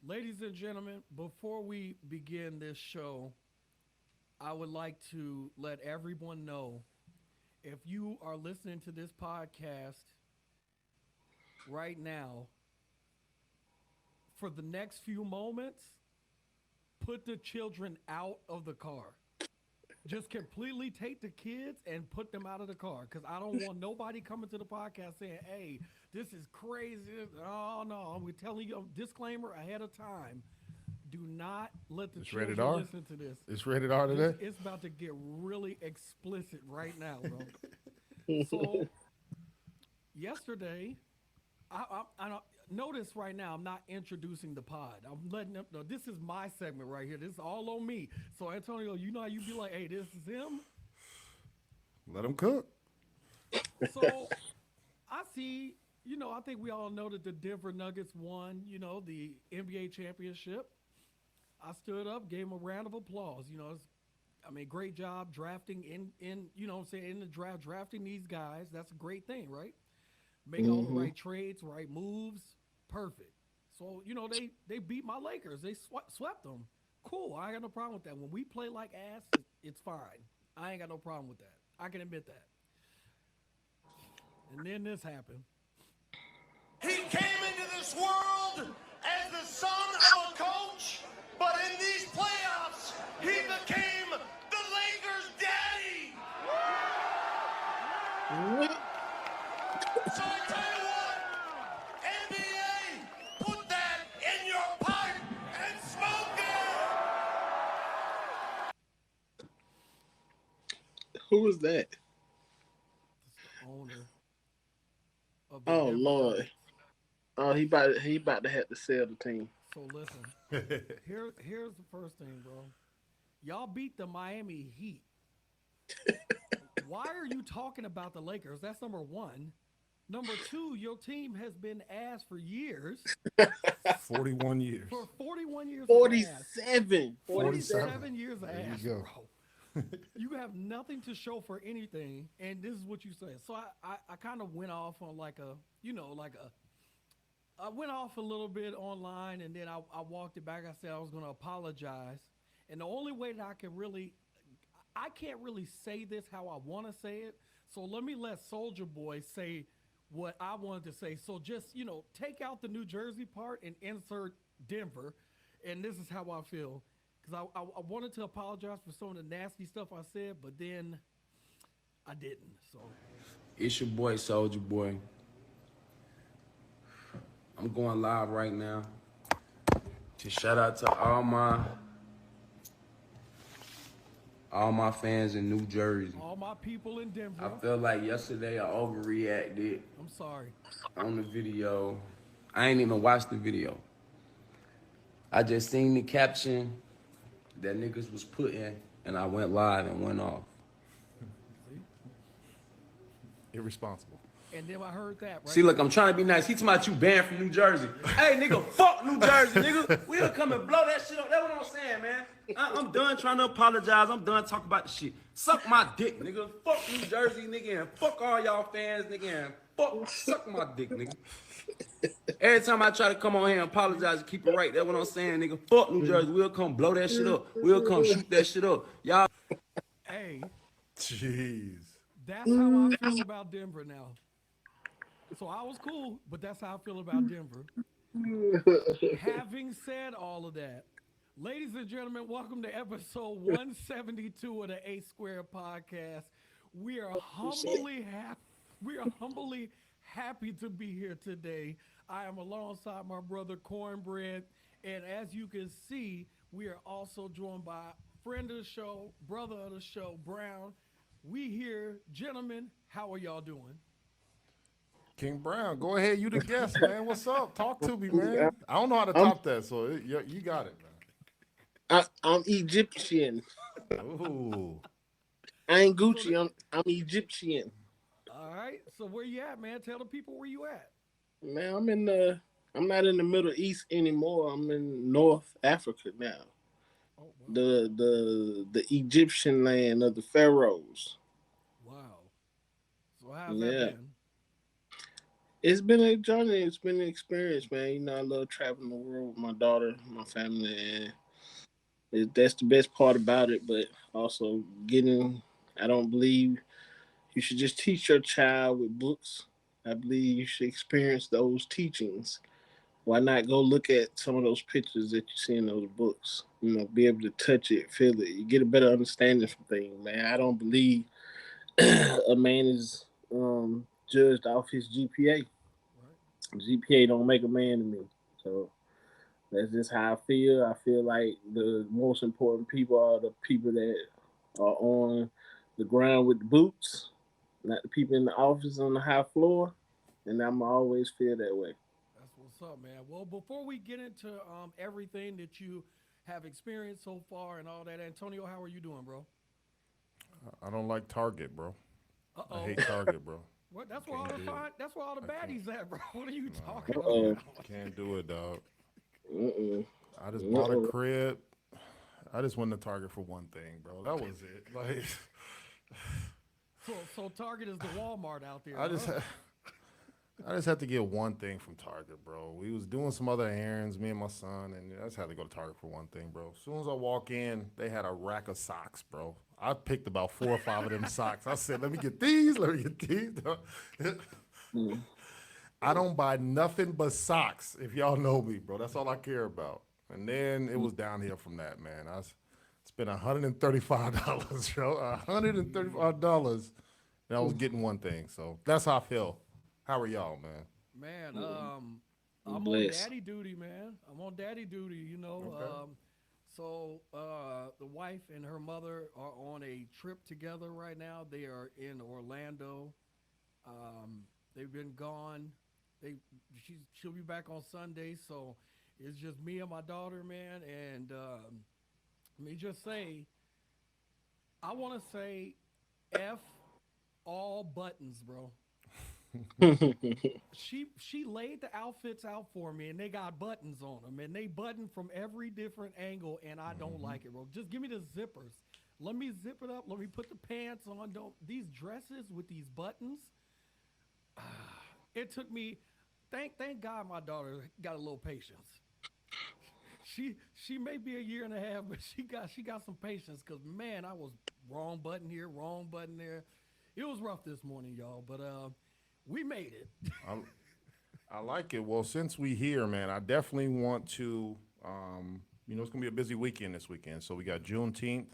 Ladies and gentlemen, before we begin this show, I would like to let everyone know if you are listening to this podcast right now, for the next few moments, put the children out of the car. Just completely take the kids and put them out of the car because I don't want nobody coming to the podcast saying, hey, this is crazy. Oh, no. We're telling you a disclaimer ahead of time. Do not let the It's rated children R. listen to this. It's rated R This today. It's about to get really explicit right now, bro. So yesterday, I don't notice right now. I'm not introducing the pod. I'm letting them know this is my segment right here. This is all on me. So Antonio, you know how you be like, "Hey, this is him." Let them cook. So I see. I think we all know that the Denver Nuggets won. The NBA championship. I stood up, gave them a round of applause. I mean, great job drafting in what I'm saying, in the draft, drafting these guys. That's a great thing, right? Make all the Mm-hmm. right trades, right moves, perfect. So they beat my Lakers. They swept them. Cool. I ain't got no problem with that. When we play like ass, it's fine. I ain't got no problem with that. I can admit that. And then this happened. He came into this world as the son of a coach, but in these playoffs, he became the Lakers' daddy. So I tell you what, NBA, put that in your pipe and smoke it. Who was that? It's the owner of the Oh Denver Lord. Nuggets. Oh, he about to have to sell the team. So listen, here's the first thing, bro. Y'all beat the Miami Heat. Why are you talking about the Lakers? That's number one. Number two, your team has been ass for years. 41 years. For 41 years of ass. 47. 47 years of There you ass, go. bro. You have nothing to show for anything, and this is what you say. So I kind of went off on I went off a little bit online, and then I walked it back. I said I was going to apologize, and the only way that I can't really say this how I want to say it. So let Soldier Boy say what I wanted to say. So just take out the New Jersey part and insert Denver, and this is how I feel because I wanted to apologize for some of the nasty stuff I said, but then I didn't. So It's your boy, Soldier Boy. I'm going live right now to shout out to all my fans in New Jersey. all my people in Denver, I feel like yesterday I overreacted I'm sorry. on the video. I ain't even watched the video. I just seen the caption that niggas was putting, and I went live and went off. See? Irresponsible. And then I heard that, right? See, look, I'm trying to be nice. He talking about you banned from New Jersey. Hey, nigga, fuck New Jersey, nigga. We'll come and blow that shit up. That's what I'm saying, man. I'm done trying to apologize. I'm done talking about the shit. Suck my dick, nigga. Fuck New Jersey, nigga, and fuck all y'all fans, nigga, and suck my dick, nigga. Every time I try to come on here and apologize and keep it right, that's what I'm saying, nigga. Fuck New Jersey. We'll come blow that shit up. We'll come shoot that shit up. Y'all. Hey, Jeez. that's how I feel about Denver now. So I was cool, but that's how I feel about Denver. Having said all of that, ladies and gentlemen, welcome to episode 172 of the A Square podcast. We are humbly happy. We are humbly happy to be here today. I am alongside my brother Cornbread, and as you can see, we are also joined by friend of the show, brother of the show, Brown. We here, gentlemen. How are y'all doing? King Brown, go ahead. You the guest, man. What's up? Talk to me, man. I don't know how to I'm top that, so you got it, I'm Egyptian. man. Ooh. I ain't So, Gucci. I'm Egyptian. all right. So where you at, man? Tell the people where you at. Man, I'm not in the Middle East anymore. I'm in North Africa now. Oh wow, The Egyptian land of the pharaohs. wow. So how's that Yeah. been? It's been a journey. It's been an experience, man. You know, I love traveling the world with my daughter, my family, and that's the best part about it. But also getting, I don't believe you should just teach your child with books. I believe you should experience those teachings. Why not go look at some of those pictures that you see in those books? You know, be able to touch it, feel it. You get a better understanding from things, man. I don't believe a man is judged off his GPA. Right. GPA don't make a man to me. So that's just how I feel. I feel like the most important people are the people that are on the ground with the boots, not the people in the office on the high floor. And I'm always feel that way. That's what's up, man. Well, before we get into everything that you have experienced so far and all that, Antonio, how are you doing, bro? I don't like Target, bro. Uh I oh. hate Target, bro. What? That's where all Can't the do it. that's where all the I can't. baddies at, bro. What are you talking Nah, Uh-oh. about? can't do it, dog. Uh-uh. I just bought a Uh-uh. crib. I just went to Target for one thing, bro. That was it. Like, So Target is the Walmart out there, I just, huh? I just had to get one thing from Target, bro. We was doing some other errands, me and my son, and I just had to go to Target for one thing, bro. As soon as I walk in, they had a rack of socks, bro. I picked about 4 or 5 of them socks. I said, let me get these, let me get these. Mm. I don't buy nothing but socks, if y'all know me, bro. That's all I care about. And then it was downhill from that, man. Spent $135, bro. $135. And I was getting one thing. So that's how I feel. How are y'all, man? Man, I'm I'm on blessed. daddy duty, man. I'm on daddy duty, you know. Okay. The wife and her mother are on a trip together right now. They are in Orlando. They've been gone. They she'll be back on Sunday, so it's just me and my daughter, man. And let me just say, I want to say, f all buttons, bro. She laid the outfits out for me, and they got buttons on them, and they button from every different angle, and I don't like it, bro. Just give me the zippers. Let me zip it up. Let me put the pants on. Don't these dresses with these buttons. It took me. Thank God my daughter got a little patience. She may be a year and a half, but she got some patience. Cause man, I was wrong button here, wrong button there. It was rough this morning, y'all, but we made it. I, I like it. Well, since we here, man, I definitely want to. It's gonna be a busy weekend this weekend. So we got Juneteenth,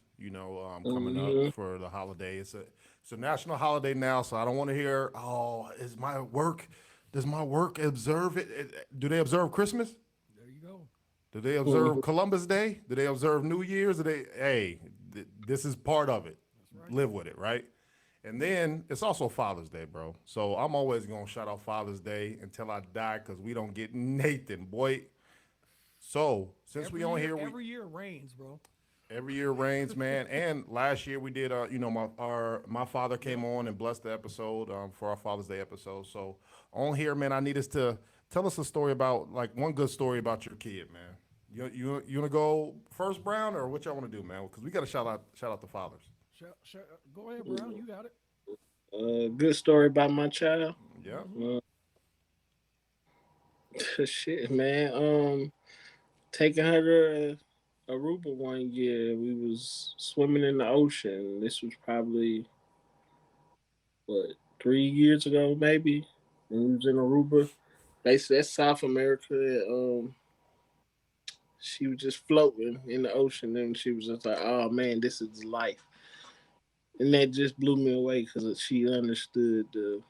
coming up Mhm. for the holiday. It's a national holiday now, so I don't want to hear, oh, is my work? Does my work observe it? Do they observe Christmas? There you go. Do they observe Mhm. Columbus Day? Do they observe New Year's? Hey, this is part of it. That's right. Live with it, right? And then it's also Father's Day, bro. So I'm always gonna shout out Father's Day until I die because we don't get Nathan, boy. So since we on here, we Every year it rains, bro. every year rains, man. And last year we did, my father came on and blessed the episode for our Father's Day episode. So on here, man, I need us to tell us a story about like one good story about your kid, man. You wanna go first, Brown, or what y'all wanna do, man? Because we gotta shout out the fathers. Go ahead, Brown. You got it. Good story about my child. Yeah. Uh, shit, man. Taking her to Aruba one year, we was swimming in the ocean. This was probably what 3 years ago, maybe. And we was in Aruba. Basically, that's South America. She was just floating in the ocean, and she was just like, "Oh man, this is life." And that just blew me away because she understood the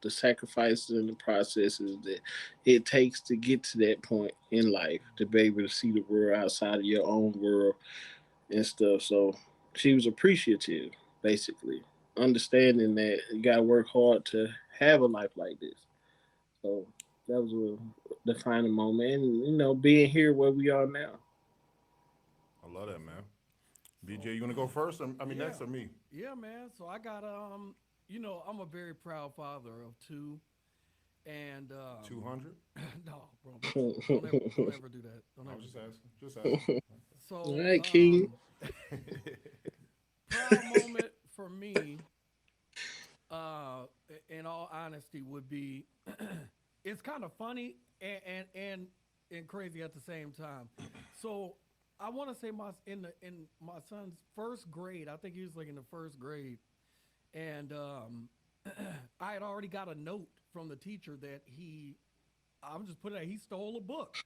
sacrifices and the processes that it takes to get to that point in life to be able to see the world outside of your own world and stuff. So she was appreciative, basically, understanding that you gotta work hard to have a life like this. So that was a defining moment, and being here where we are now. I love that, man. So BJ, you want to go first? yeah, Next or me? yeah, man. So I got I'm a very proud father of two, and 200? no, bro, don't ever do that. Don't I ever was do just that. asking. Just asking. All So right, King. proud moment for me in all honesty, would be it's kind of funny and crazy at the same time. So I want to say in my son's first grade, I think he was like in the first grade, and I had already got a note from the teacher that I'm just putting it, he stole a book.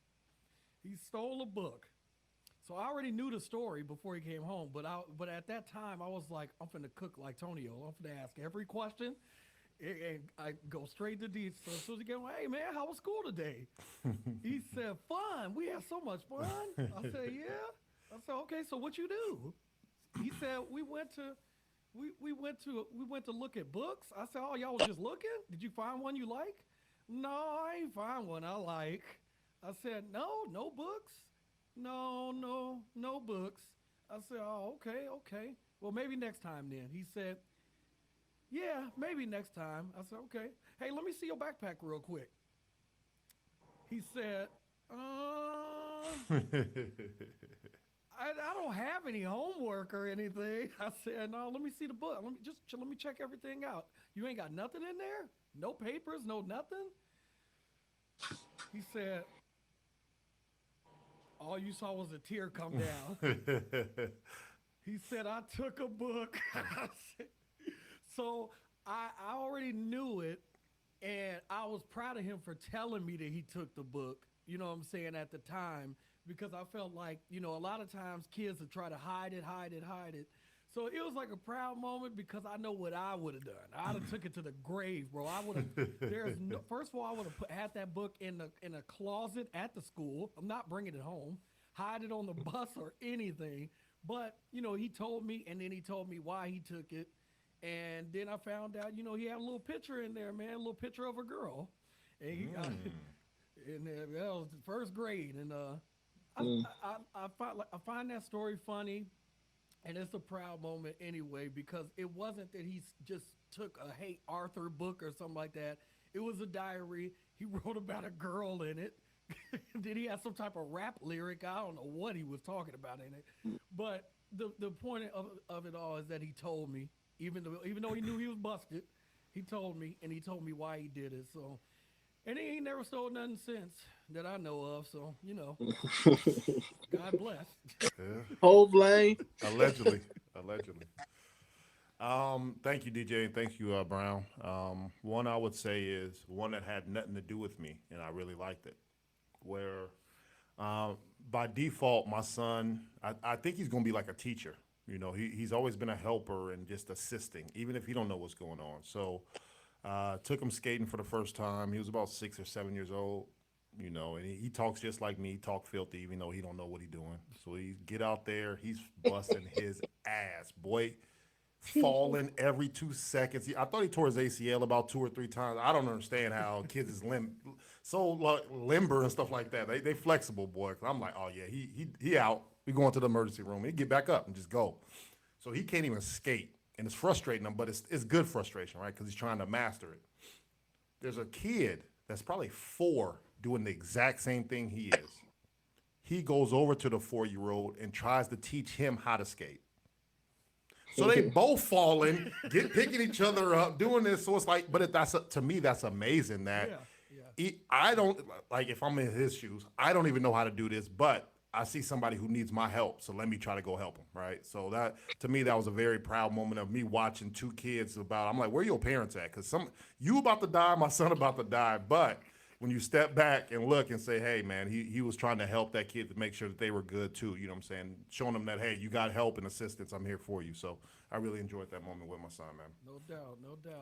He stole a book. So I already knew the story before he came home, but at that time I was like, I'm finna cook like Tonio. I'm finna ask every question, and I go straight to D. So as soon as he came, hey man, how was school today? He said, fun. We had so much fun. I said, yeah. I said, okay. So what you do? He said we went to look at books. I said, oh, y'all was just looking. Did you find one you like? No, I ain't find one I like. I said, no books. No books. I said, oh, okay. Well, maybe next time then. He said, yeah, maybe next time. I said, okay. Hey, let me see your backpack real quick. He said, I don't have any homework or anything. I said, no, let me see the book. Let me check everything out. You ain't got nothing in there? No papers, no nothing? He said, all you saw was a tear come down. He said, I took a book. So I already knew it, and I was proud of him for telling me that he took the book, you know what I'm saying, at the time, because I felt like, you know, a lot of times kids would try to hide it. So it was like a proud moment because I know what I would have done. I'd have took it to the grave, bro. I would have. First of all, I would have had that book in a closet at the school. I'm not bringing it home. Hide it on the bus or anything. But you know, he told me, and then he told me why he took it, and then I found out, you know, he had a little picture in there, man, a little picture of a girl, and and that was the first grade, and I find that story funny. And it's a proud moment anyway, because it wasn't that he just took a Hey Arthur book or something like that. It was a diary. He wrote about a girl in it. Then he had some type of rap lyric. I don't know what he was talking about in it. But the point of it all is that he told me, even though he knew he was busted, he told me, and he told me why he did it. So, and he ain't never stole nothing since that I know of. So, you know, God bless. Yeah. Whole blame. Allegedly. Thank you, DJ, and thank you, Brown. One I would say is one that had nothing to do with me, and I really liked it. Where, by default, my son, I think he's going to be like a teacher. You know, he's always been a helper and just assisting, even if he don't know what's going on. So, took him skating for the first time. He was about 6 or 7 years old. You know, and he talks just like me. He talk filthy, even though he don't know what he doing. So he get out there. He's busting his ass, boy, falling every 2 seconds. I thought he tore his ACL about 2 or 3 times. I don't understand how kids is so limber and stuff like that. They flexible, boy. I'm like, oh yeah, he out. We going to the emergency room. He get back up and just go. So he can't even skate, and it's frustrating him. But it's good frustration, right? Because he's trying to master it. There's a kid that's probably 4 doing the exact same thing he is. He goes over to the 4-year-old and tries to teach him how to skate. So they both falling, picking each other up, doing this. So it's like, but to me, that's amazing that I don't, like, if I'm in his shoes, I don't even know how to do this, but I see somebody who needs my help. So let me try to go help him, right? So that, to me, that was a very proud moment of me watching 2 kids I'm like, where your parents at? Because you about to die, my son about to die, but when you step back and look and say, hey, man, he was trying to help that kid to make sure that they were good too, you know what I'm saying? Showing them that, hey, you got help and assistance, I'm here for you. So I really enjoyed that moment with my son, man. No doubt.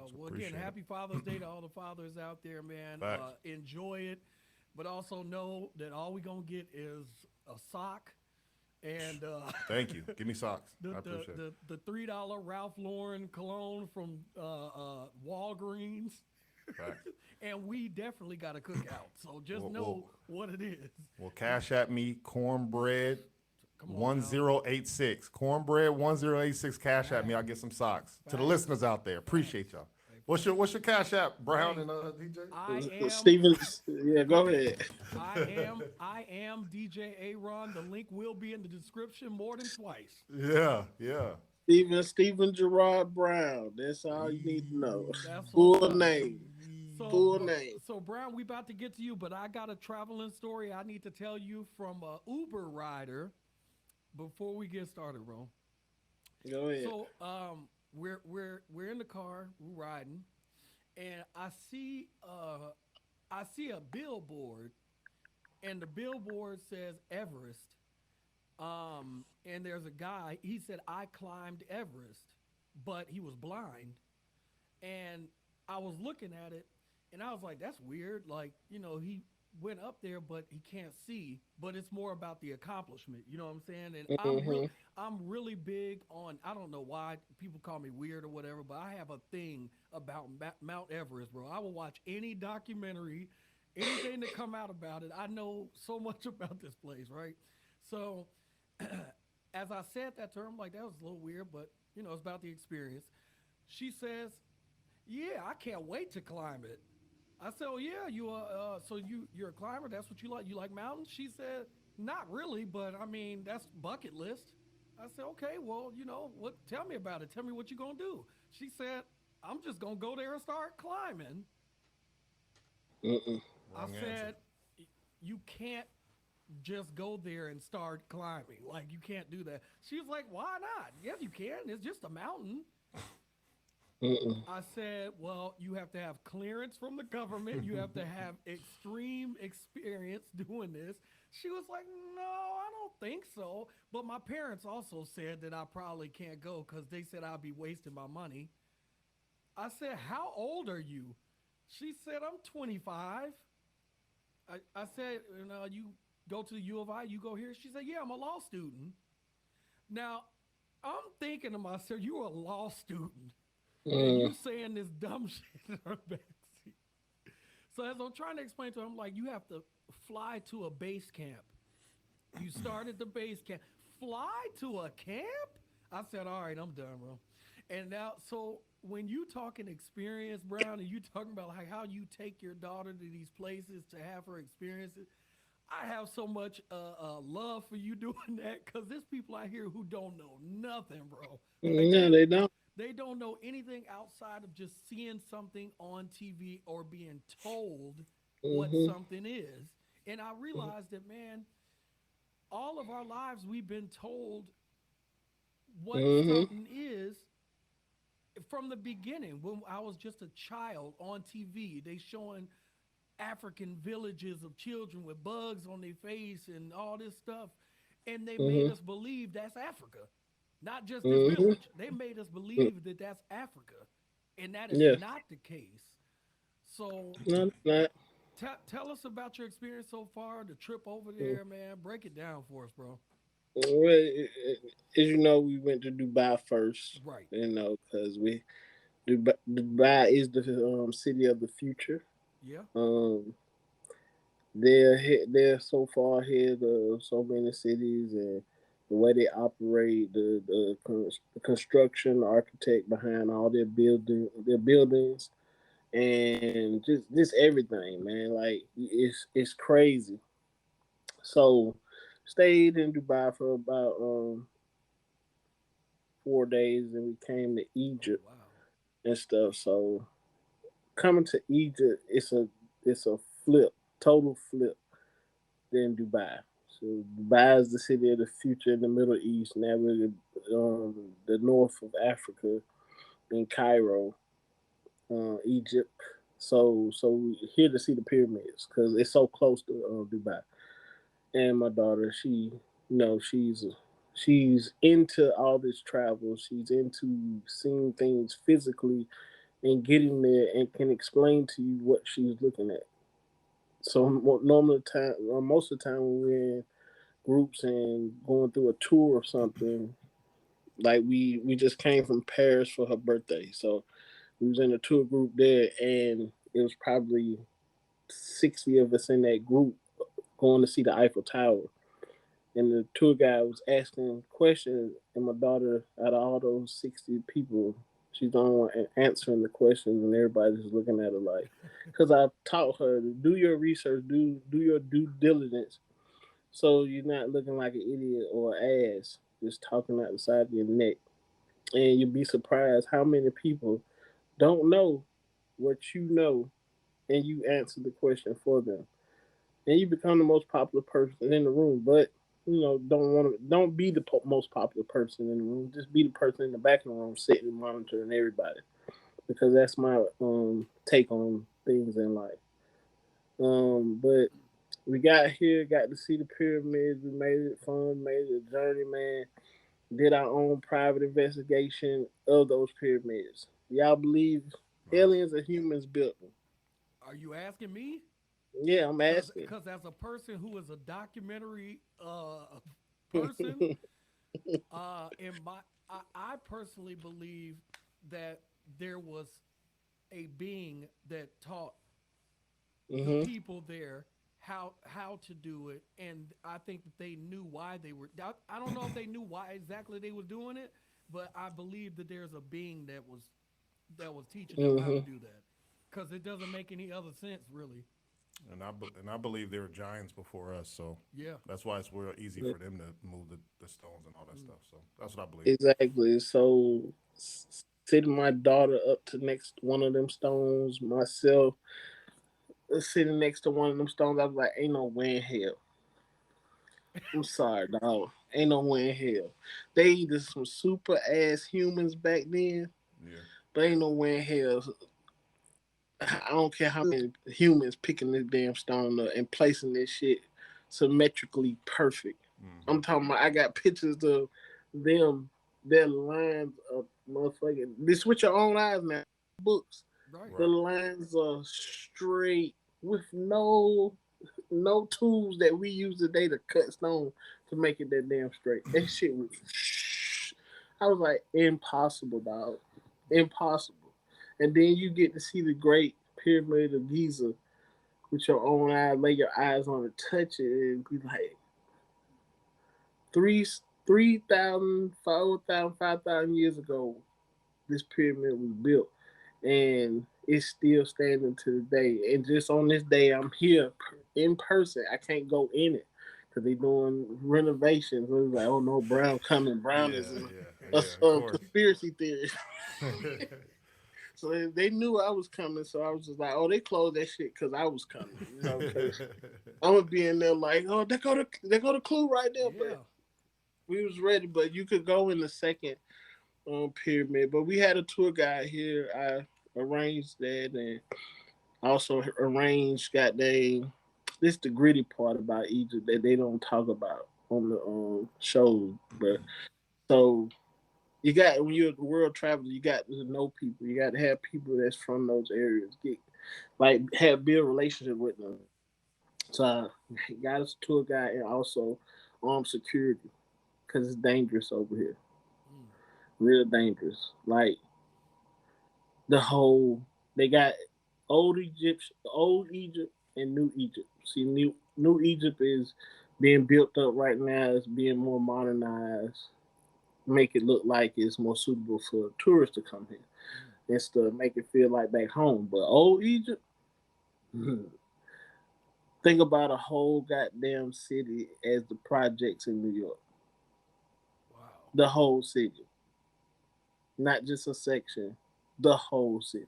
So Well, again, happy Father's Day to all the fathers out there, man. Enjoy it, but also know that all we going to get is a sock. And thank you. Give me socks. I appreciate it. The $3 Ralph Lauren cologne from Walgreens. And we definitely got a cookout, so just know what it is. Well, cash at me, cornbread 1086. Cornbread 1086, cash at me. I'll get some socks. To the listeners out there, appreciate y'all. What's your cash app, Brown and DJ? Steven, yeah, go ahead. I am DJ Aaron. The link will be in the description more than twice. Yeah. Stephen Gerard Brown. That's all you need to know. That's what's Full up. name. So, Full name. Brown, we about to get to you, but I got a traveling story I need to tell you from a Uber rider before we get started, bro. Go ahead. So, we're in the car, we're riding, and I see a billboard, and the billboard says Everest. And there's a guy. He said I climbed Everest, but he was blind, and I was looking at it, and I was like, that's weird. Like, he went up there, but he can't see. But it's more about the accomplishment. You know what I'm saying? And Mm-hmm. I'm really big on. I don't know why people call me weird or whatever, but I have a thing about Mount Everest, bro. I will watch any documentary, anything that come out about it. I know so much about this place, right? So, as I said that to her, I'm like, that was a little weird, but it's about the experience. She says, yeah, I can't wait to climb it. I said, oh yeah, you're a climber. That's what you like. You like mountains? She said, not really, but I mean that's bucket list. I said, okay, well, what? Tell me about it. Tell me what you're gonna do. She said, I'm just gonna go there and start climbing. Mm-mm. I Wrong answer. said, you can't just go there and start climbing. Like you can't do that. She was like, why not? Yes, you can. It's just a mountain. Mm-mm. I said, well, you have to have clearance from the government. You have to have extreme experience doing this. She was like, no, I don't think so. But my parents also said that I probably can't go because they said I'd be wasting my money. I said, how old are you? She said, I'm 25. I said, you go to the U of I, you go here. She said, yeah, I'm a law student. Now, I'm thinking to myself, you're a law student and Mm. you saying this dumb shit in her backseat. So as I'm trying to explain to her, I'm like, you have to fly to a base camp. You start at the base camp. Fly to a camp? I said, all right, I'm done, bro. And now, so when you talking experience, Brown, and you talking about like how you take your daughter to these places to have her experiences, I have so much love for you doing that because there's people out here who don't know nothing, bro. Like No, they don't. they don't know anything outside of just seeing something on TV or being told what Mm-hmm. something is. And I realized that, man, all of our lives we've been told what Mm-hmm. something is from the beginning. When I was just a child on TV, they showing African villages of children with bugs on their face and all this stuff. And they made Mm-hmm. us believe that's Africa, not just this Mm-hmm. village. They made us believe that that's Africa. And that is Yeah. not the case. So No, it's not. tell us about your experience so far, the trip over there, man. Break it down for us, bro. Well, as you know, we went to Dubai first. Right. Because Dubai is the city of the future. Yeah. Um, they're so far ahead of so many cities, and the way they operate, the construction, the architect behind all their buildings, and just everything, man. Like it's crazy. So stayed in Dubai for about 4 days, and we came to Oh Egypt wow. and stuff. So coming to Egypt, it's a flip, total flip than Dubai. So Dubai is the city of the future in the Middle East. Now we're the north of Africa in Cairo, Egypt. So we're here to see the pyramids because it's so close to Dubai. And my daughter, she's into all this travel. She's into seeing things physically and getting there and can explain to you what she's looking at. So most of the time when we're in groups and going through a tour or something, like we just came from Paris for her birthday, so we was in a tour group there, and it was probably 60 of us in that group going to see the Eiffel Tower. And the tour guide was asking questions, and my daughter, out of all those 60 people, she's the only one answering the questions, and everybody's just looking at her like, because I taught her to do your research, do your due diligence, so you're not looking like an idiot or an ass, just talking out the side of your neck. and you'd be surprised how many people don't know what you know, and you answer the question for them, and you become the most popular person in the room. But don't be the most popular person in the room. Just be the person in the back of the room, sitting and monitoring everybody, because that's my take on things in life. But we got here, got to see the pyramids. We made it fun, made it a journey, man. Did our own private investigation of those pyramids. Y'all believe Nice. aliens or humans built them? Are you asking me? Yeah, I'm asking. Because as a person who is a documentary person, in my I personally believe that there was a being that taught the hmm people there how to do it, and I think that they knew why they were. I don't know if they knew why exactly they were doing it, but I believe that there's a being that was teaching them how to hmm do that, because it doesn't make any other sense, really. And I believe they were giants before us, so Yeah. that's why it's real easy for them to move the stones and all that stuff. So that's what I believe. Exactly. So sitting my daughter up to next one of them stones, myself sitting next to one of them stones, I was like, ain't no way in hell. I'm sorry, dog. Ain't no way in hell. They either some super ass humans back then, Yeah, but ain't no way in hell. I don't care how many humans picking this damn stone up and placing this shit symmetrically perfect. hmm, I'm talking about I got pictures of them, their lines of motherfucking this with your own eyes now. Books. Right. The right. lines are straight with no tools that we use today to cut stone to make it that damn straight. That shit was I was like, impossible, dog. Impossible. And then you get to see the great pyramid of Giza with your own eyes, lay your eyes on it, touch it, and be like, three 3,000, 4,000, 5,000 years ago, this pyramid was built. And it's still standing to the day. And just on this day, I'm here in person. I can't go in it because they're doing renovations. It was like, oh no, Brown coming. Brown Yeah, is yeah, yeah. Of a course. conspiracy theory. So they knew I was coming. So I was just like, oh, they closed that shit because I was coming. Because I'm gonna be in there like, oh, they go to Clue right there. But Yeah. we was ready. But you could go in the second pyramid. But we had a tour guide here. I arranged that and also arranged got they this the gritty part about Egypt that they don't talk about on the shows. But so you got when you're a world traveler, you got to know people. You got to have people that's from those areas. Get like have build relationship with them. So I got us a tour guide and also armed security because it's dangerous over here, Mm. real dangerous. Like the whole they got old Egypt and new Egypt. See, new Egypt is being built up right now. It's being more modernized, make it look like it's more suitable for tourists to come here Mm. instead of make it feel like back home. But old Egypt, think about a whole goddamn city as the projects in New York. Wow. The whole city, not just a section. The whole city.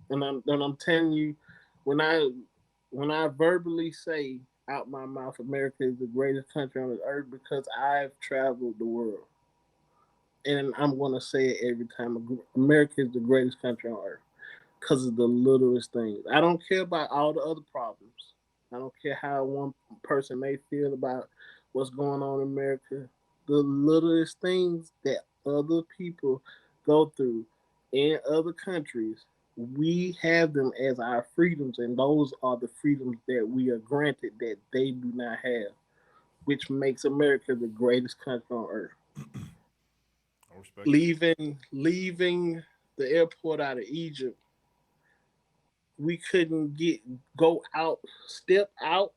And I'm telling you, when I when I verbally say out my mouth, America is the greatest country on the earth because I've traveled the world, and I'm gonna say it every time. America is the greatest country on earth because of the littlest things. I don't care about all the other problems. I don't care how one person may feel about what's going on in America. The littlest things that other people go through in other countries, we have them as our freedoms, and those are the freedoms that we are granted that they do not have, which makes America the greatest country on earth. I respect it. Leaving the airport out of Egypt, we couldn't go out, step out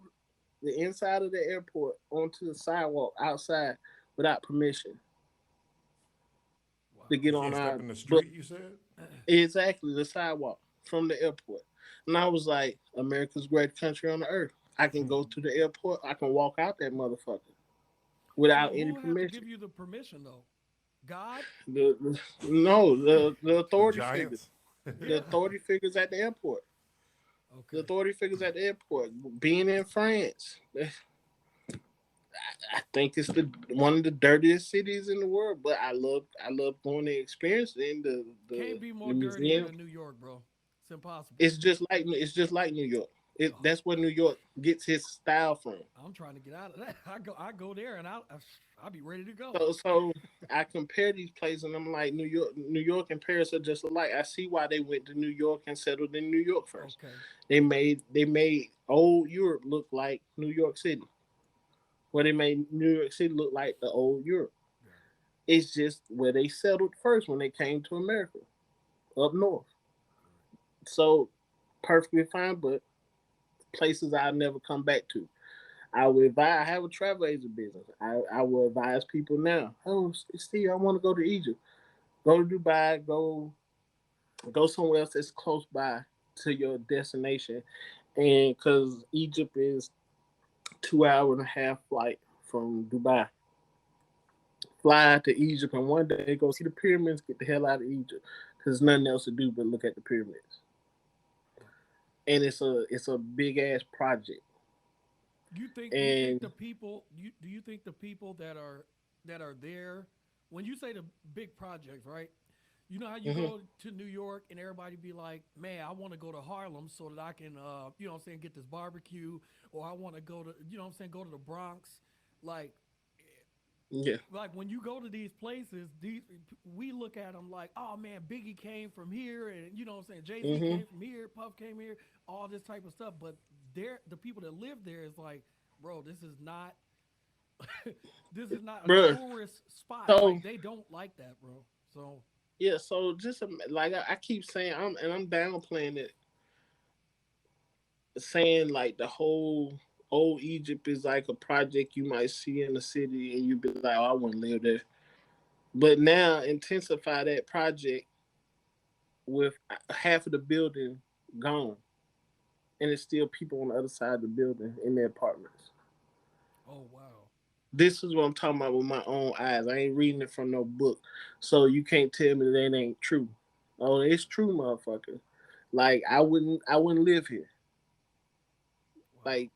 the inside of the airport onto the sidewalk outside without permission to Wow. get You on can't step our in the but street. You said. exactly the sidewalk from the airport. And I was like, America's great country on the earth. I can go to the airport. I can walk out that motherfucker So without any who had to permission. give you the permission though? God? The The authority figures. Giants. The Yeah. authority figures at the airport. The Okay. authority figures at the airport. Being in France, I think it's the one of the dirtiest cities in the world. But I love going and experiencing Can't be more the dirtier museum. than New York, bro. It's impossible. It's just like New York. Oh, That's where New York gets his style from. I'm trying to get out of that. I go there and I'll be ready to go. So I compare these places and I'm like New York and Paris are just alike. I see why they went to New York and settled in New York first. Okay. They made old Europe look like New York City. Where they made New York City look like the old Europe. Got it. It's just where they settled first when they came to America, up north. So perfectly fine, but places I'll never come back to. I will advise. I have a travel agent business. I will advise people now. Oh, Steve, I want to go to Egypt. Go to Dubai. Go somewhere else that's close by to your destination, and because Egypt is 2 hour and a half flight from Dubai. Fly to Egypt and one day go see the pyramids. Get the hell out of Egypt because there's nothing else to do but look at the pyramids. And it's a big ass project. You think And the people do you think the people that are there when you say the big projects, right? You know how you mhm, go to New York and everybody be like, "Man, I want to go to Harlem so that I can what I'm saying, get this barbecue or I want to go to, what I'm saying, go to the Bronx." Like yeah, when you go to these places, we look at them like, "Oh man, Biggie came from here and what I'm saying, Jay-Z hmm came from here, Puff came here, all this type of stuff." But the people that live there is like, "Bro, this is not this is not a bro. tourist spot." So Like they don't like that, bro. So, yeah, so just like I keep saying, I'm downplaying it, saying like the whole old Egypt is like a project you might see in the city, and you'd be like, oh, I wouldn't live there. But now intensify that project with half of the building gone, and it's still people on the other side of the building in their apartments. oh wow. This is what I'm talking about with my own eyes. I ain't reading it from no book, so you can't tell me that ain't true. Oh, it's true, motherfucker. Like I wouldn't live here. Wow. Like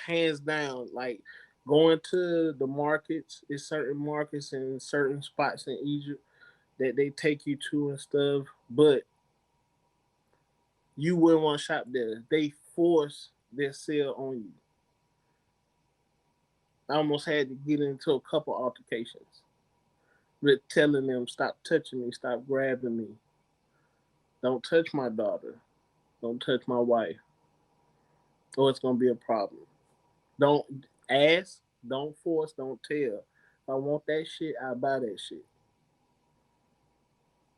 hands down. Like going to the markets, is certain markets and certain spots in Egypt that they take you to and stuff, but you wouldn't want to shop there. They force their sale on you. I almost had to get into a couple altercations with telling them, stop touching me, stop grabbing me, don't touch my daughter, don't touch my wife, or it's gonna be a problem. Don't ask, don't force, don't tell. If I want that shit, I buy that shit.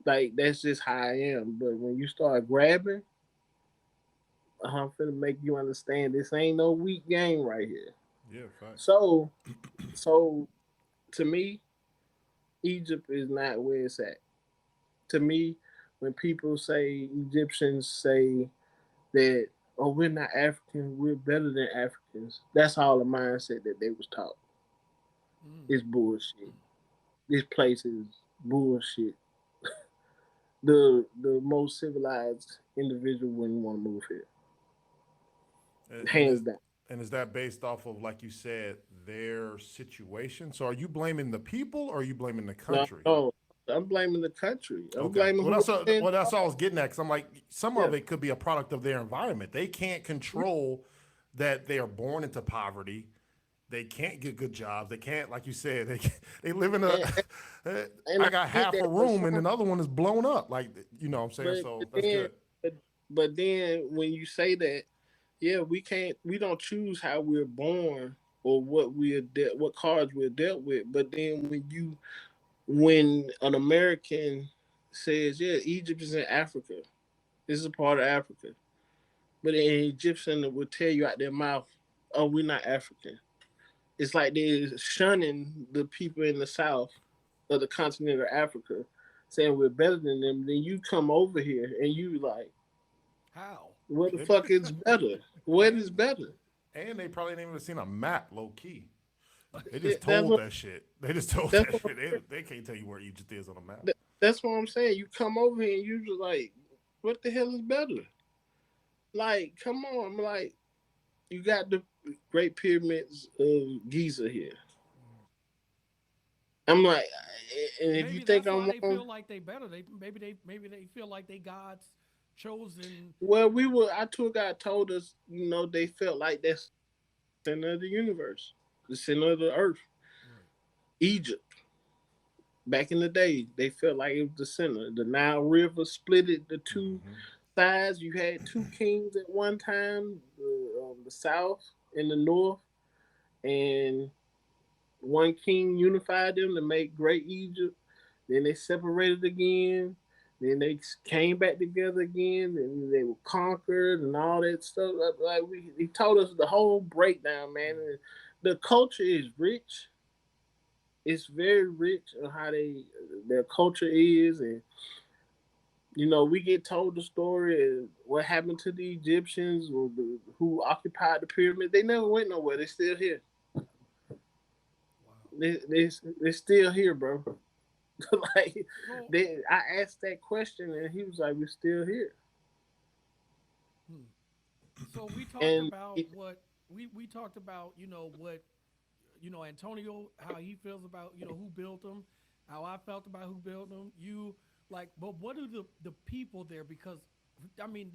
Like that's just how I am. But when you start grabbing, I'm finna make you understand this ain't no weak game right here. Yeah, facts. So, so to me, Egypt is not where it's at. To me, when people say Egyptians say that, oh, we're not African, we're better than Africans, that's all the mindset that they was taught. Mm. It's bullshit. This place is bullshit. The most civilized individual wouldn't want to move here, And, and hands is down. and is that based off of, like you said, their situation? So are you blaming the people or are you blaming the No, country? no, I'm blaming the country. I'm Okay. blaming Well, whoever. that's all I was getting at. Because I'm like, some Yeah, of it could be a product of their environment. They can't control that they are born into poverty. They can't get good jobs. They can't, like you said, they live in a. and, and I I got get half a that, but room and another one is blown up. Like what I'm saying. but, So but that's then good. but, but then when you say that, yeah, we don't choose how we're born or what cards we're dealt with. But then when an American says, yeah, Egypt is in Africa, this is a part of Africa, but an Egyptian will tell you out their mouth, oh, we're not African. It's like they're shunning the people in the south of the continent of Africa, saying we're better than them. Then you come over here and you like, How? what the They, fuck is better? What is and better? and they probably ain't even seen a map, low key. They just That's told what that shit. They just told that's that what, shit. They can't tell you where Egypt is on the map. that's what I'm saying. You come over here and you just like, what the hell is better? Like, come on, like you got the Great Pyramids of Giza here. I'm like, and if you Maybe think that's why I'm they wrong, feel like they better. Maybe they feel like they God's chosen. well, our tour guide told us, they felt like that's the center of the universe, the center of the earth. Right. Egypt, back in the day, they felt like it was the center. The Nile River split it the two Hmm. sides. You had two kings at one time, the south and the north, and one king unified them to make Great Egypt. Then they separated again. Then they came back together again, and they were conquered and all that stuff. Like he told us the whole breakdown, man. And the culture is rich. It's very rich on how their culture is, and we get told the story of what happened to the Egyptians or who occupied the pyramid. They never went nowhere. They're still here. Wow. They're still here, bro. Like So, I asked that question and he was like, "We're still here." hmm. So we talked And about what we talked about. What Antonio, how he feels about who built them, how I felt about who built them. But what are the people there? Because I mean,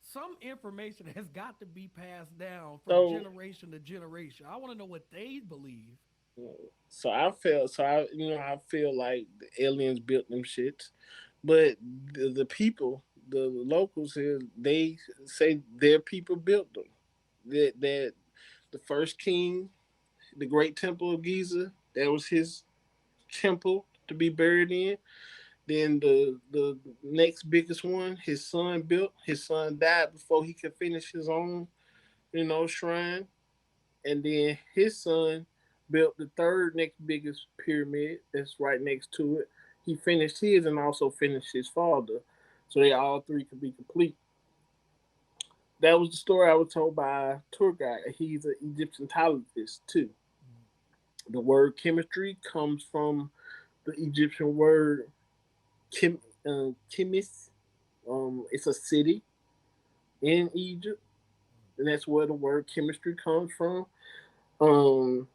some information has got to be passed down from so generation to generation. I want to know what they believe. I feel like the aliens built them shits, but the people, the locals here, they say their people built them. That the first king, the Great Temple of Giza, that was his temple to be buried in. Then the next biggest one, his son built. His son died before he could finish his own, shrine. And then his son built the third next biggest pyramid that's right next to it. He finished his and also finished his father, so they all three could be complete. That was the story I was told by a tour guide. He's an Egyptologist too. The word chemistry comes from the Egyptian word chemis. It's a city in Egypt, and that's where the word chemistry comes from. Um,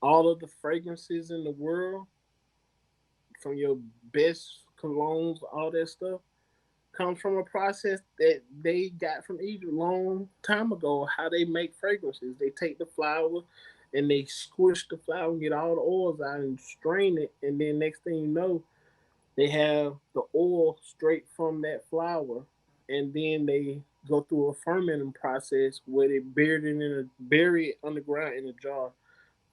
all of the fragrances in the world, from your best colognes, all that stuff, comes from a process that they got from Egypt a long time ago. How they make fragrances, they take the flower and they squish the flower and get all the oils out and strain it, and then next thing you know, they have the oil straight from that flower, and then they go through a fermenting process where they bury it underground in a jar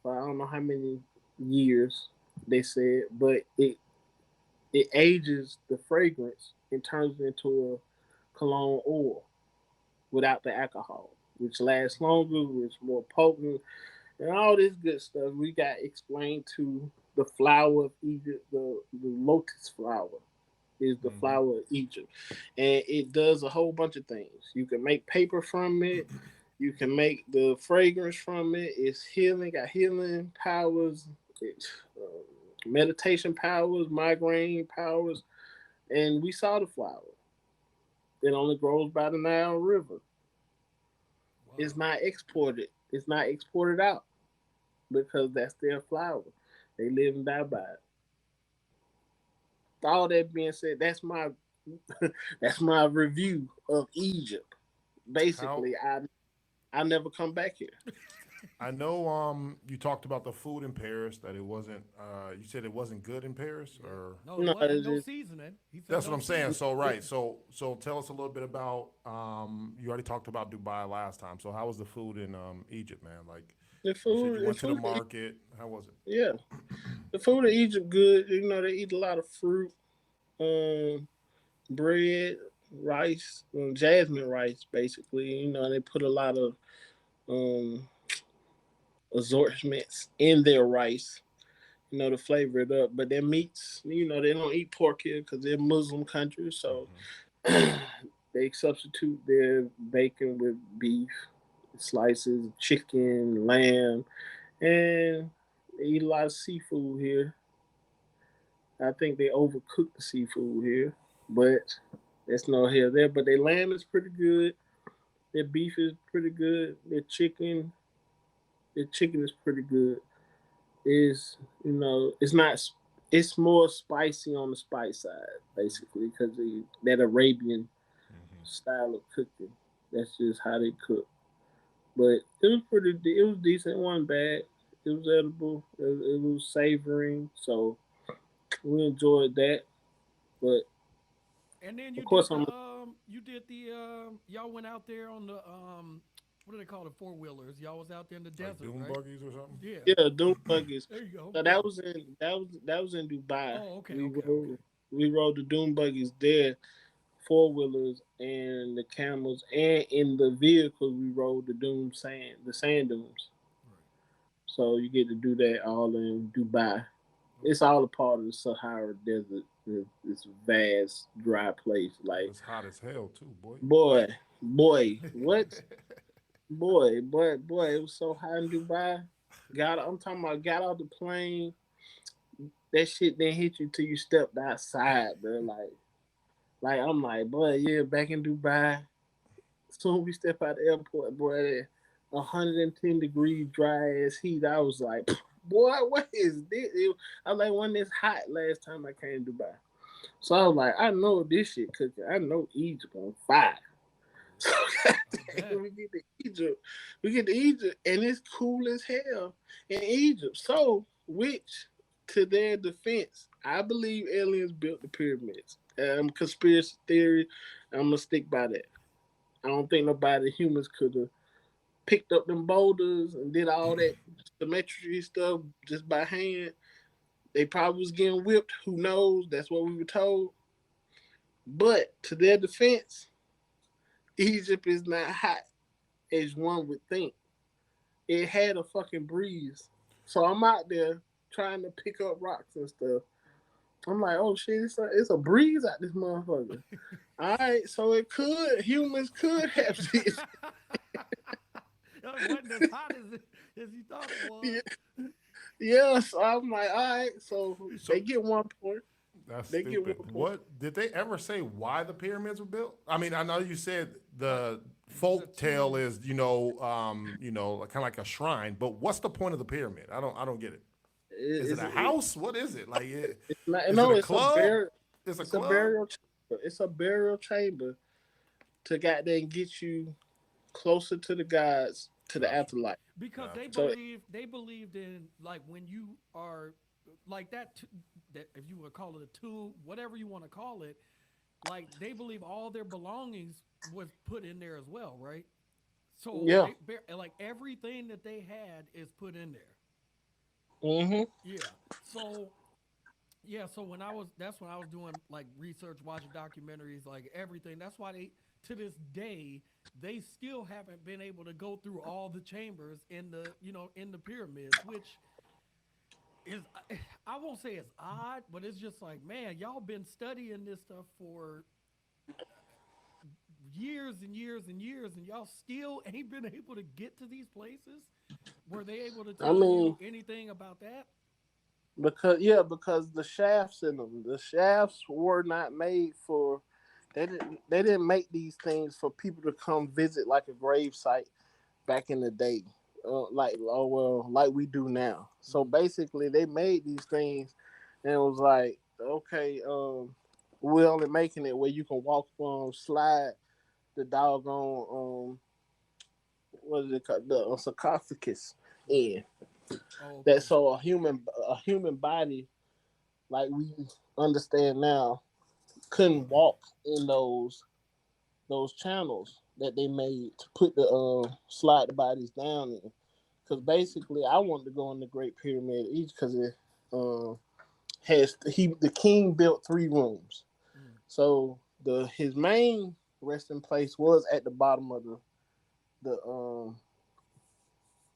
for I don't know how many years they said, but it ages the fragrance and turns it into a cologne oil without the alcohol, which lasts longer, which is more potent, and all this good stuff. We got explained to the flower of Egypt, the lotus flower is the Hmm. flower of Egypt, and it does a whole bunch of things. You can make paper from it. You can make the fragrance from it. It's healing, got healing powers, it, meditation powers, migraine powers, and we saw the flower. It only grows by the Nile River. It's Wow. not exported. It's not exported out because that's their flower. They live and die by it. All that being said, that's my that's my review of Egypt. How Basically, I never come back here. I know you talked about the food in Paris that it wasn't you said it wasn't good in Paris Yeah. or No, it No, wasn't it's no just, seasoning. He said that's what no I'm saying. seasoning. So right. So tell us a little bit about you already talked about Dubai last time. So how was the food in Egypt, man? Like the you said you food. The went to the food. market. How was it? Yeah, the food in Egypt good. They eat a lot of fruit, um, bread, rice, jasmine rice. Basically, they put a lot of um assortments in their rice, to flavor it up. But their meats, they don't eat pork here because they're Muslim country, so Hmm. they substitute their bacon with beef, slices, chicken, lamb, And they eat a lot of seafood here. I think they overcook the seafood here, but that's no here there. But their lamb is pretty good. Their beef is pretty good. Their chicken is pretty good. Is it's not. It's more spicy on the spice side, basically, because that Arabian style of cooking. That's just how they cook. But it was pretty. It was decent. It wasn't bad. It was edible. It was savoring. So we enjoyed that. But And then of course, I'm y'all went out there on the what do they call it, four wheelers? Y'all was out there in the Like desert, dune right? buggies or something. Yeah. yeah, doing buggies. There you go. So Yeah. that was in Dubai. Oh, okay, We okay, rode okay. we rode the dune buggies there, four wheelers and the camels, and in the vehicles we rode the sand dunes. Right. So you get to do that all in Dubai. It's all a part of the Sahara Desert. It's a vast, dry place. But Like, it's hot as hell too, boy. boy, boy, what? Boy, it was so hot in Dubai. I'm talking about got off the plane. That shit didn't hit you till you stepped outside, bro. Like I'm like, boy, yeah, back in Dubai. Soon we step out the airport, boy, 110 degree dry ass heat. I was like, boy, what is this? I was like, when this hot last time I came to Dubai. So I was like, I know this shit cooking. I know Egypt on fire. So Bet. we get to Egypt. We get to Egypt, and it's cool as hell in Egypt. So, which, to their defense, I believe aliens built the pyramids. Conspiracy theory. I'm gonna stick by that. I don't think nobody humans could have picked up them boulders and did all that symmetry stuff just by hand. They probably was getting whipped. Who knows? That's what we were told. But to their defense, Egypt is not hot as one would think. It had a fucking breeze. So I'm out there trying to pick up rocks and stuff. I'm like, oh shit, it's a breeze out this motherfucker. All right, so humans could have this. It wasn't as hot as you thought it was. Yeah, yeah, so I'm like, all right, so So they get 1 point. that's They get stupid. 1 point. What did they ever say why the pyramids were built? I mean, I know you said the The folk tale tomb. is, kind of like a shrine, but what's the point of the pyramid? I don't get it. Is it It's, a it, house? What is it? Like, it's not, is it no, a club? It's a it's a club. burial chamber. It's a burial chamber to goddamn get you closer to the gods, to the Gotcha. afterlife. Because they Gotcha. So believed in, like, when you are like that, if you would call it a tomb, whatever you want to call it, like they believe all their belongings was put in there as well, right? So yeah. like everything that they had is put in there. Mm-hmm. Yeah. So yeah, so that's when I was doing like research, watching documentaries, like everything. That's why they, to this day, they still haven't been able to go through all the chambers in the pyramids, which is, I won't say it's odd, but it's just like, man, y'all been studying this stuff for years and years and years, and y'all still ain't been able to get to these places. Were they able to I tell you mean, anything about that? because the shafts in them, the shafts were not made for. They didn't make these things for people to come visit like a grave site back in the day, like, oh well, like we do now. So Mm-hmm. basically, they made these things, and it was like, okay, we're only making it where you can walk on, slide the doggone what is it called, the sarcophagus Right. in. Oh, That okay. so a human body like we understand now couldn't walk in those channels that they made to put the slide the bodies down in. Because basically, I wanted to go in the Great Pyramid of Egypt because it has the king built 3 rooms. Mm. So his main resting place was at the bottom of the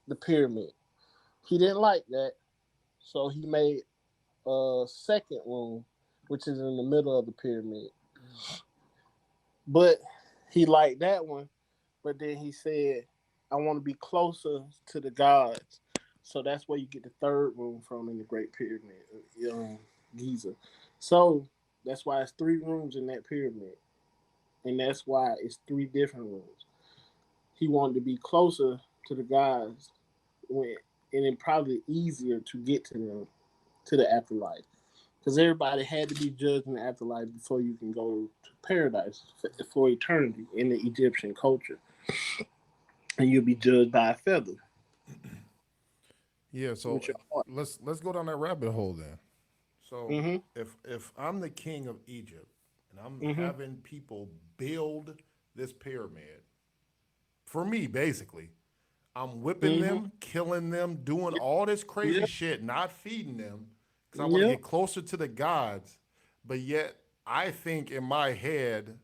the pyramid. He didn't like that, so he made a second room, which is in the middle of the pyramid. Mm. But he liked that one. But then he said, "I want to be closer to the gods." So that's where you get the third room from in the Great Pyramid, Giza. So that's why it's three rooms in that pyramid, and that's why it's three different rooms. He wanted to be closer to the gods, when and it probably easier to get to them to the afterlife, because everybody had to be judged in the afterlife before you can go to paradise for eternity in the Egyptian culture, and you'll be judged by a feather Yeah, so with your heart. let's go down that rabbit hole then. So Mm-hmm. if I'm the king of Egypt and I'm Mm-hmm. having people build this pyramid for me, basically, I'm whipping Mm-hmm. them, killing them, doing all this crazy Yep. shit, not feeding them because I want to Yep. get closer to the gods. But yet, I think in my head,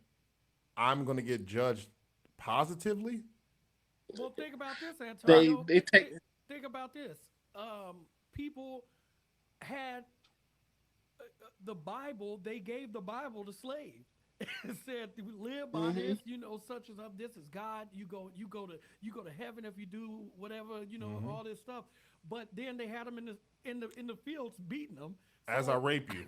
I'm gonna get judged positively. Well, think about this, They Antonio. they take. Think about this. People had the Bible. They gave the Bible to slaves. It said live by Mm-hmm. this, such and such. This is God. You go to heaven if you do whatever, all this stuff. But then they had them in the fields beating them. As I So rape you,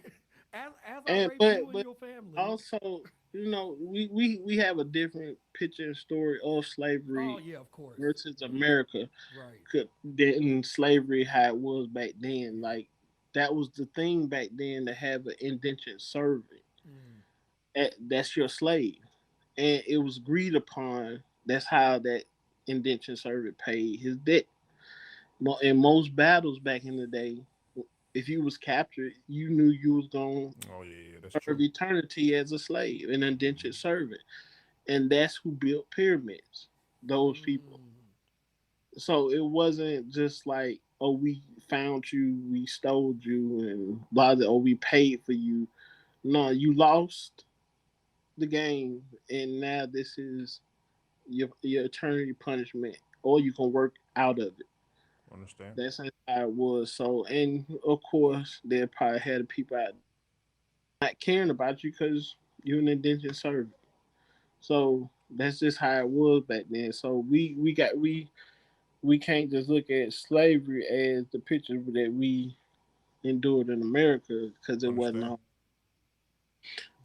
as I And rape but you and but your family. also, we have a different picture and story of Oh slavery yeah, of course. versus America Right. than slavery how it was back then. Like that was the thing back then to have an indentured servant. Mm. That's your slave, and it was agreed upon. That's how that indentured servant paid his debt. In most battles back in the day, if you was captured, you knew you was going oh yeah, that's to serve true. eternity as a slave, an indentured servant, and that's who built pyramids. Those people. Mm. So it wasn't just like, oh, we found you, we stole you, and blah, blah, or we paid for you. No, you lost the game, and now this is your eternity punishment, or you can work out of it. Understand? That's how it was. So, and of course, they probably had people out not caring about you because you're an indentured servant. So that's just how it was back then. So we can't just look at slavery as the picture that we endured in America because it wasn't Understand? all.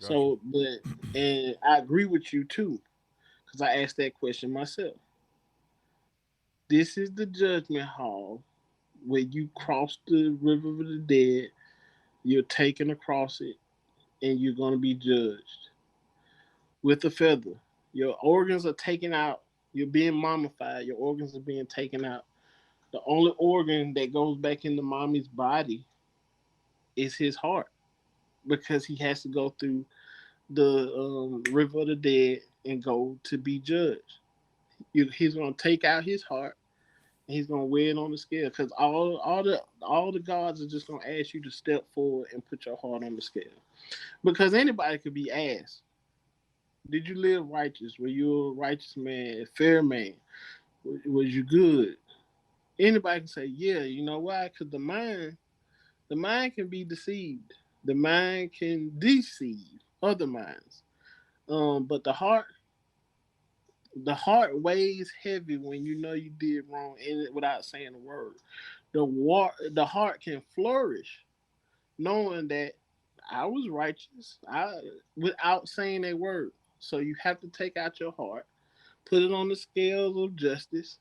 Got you. So, but and I agree with you too because I asked that question myself. This is the judgment hall where you cross the river of the dead. You're taken across it, and you're going to be judged with a feather. Your organs are taken out. You're being mummified. Your organs are being taken out. The only organ that goes back into mommy's body is his heart because he has to go through the river of the dead and go to be judged. He's going to take out his heart and he's going to weigh it on the scale because all the gods are just going to ask you to step forward and put your heart on the scale because anybody could be asked, did you live righteous? Were you a righteous man, a fair man? Was you good? Anybody can say, yeah. You know why? Because the mind can be deceived. The mind can deceive other minds. But the heart weighs heavy when you know you did wrong in it without saying a word. The heart can flourish knowing that I was righteous, without saying a word. So you have to take out your heart, put it on the scales of justice,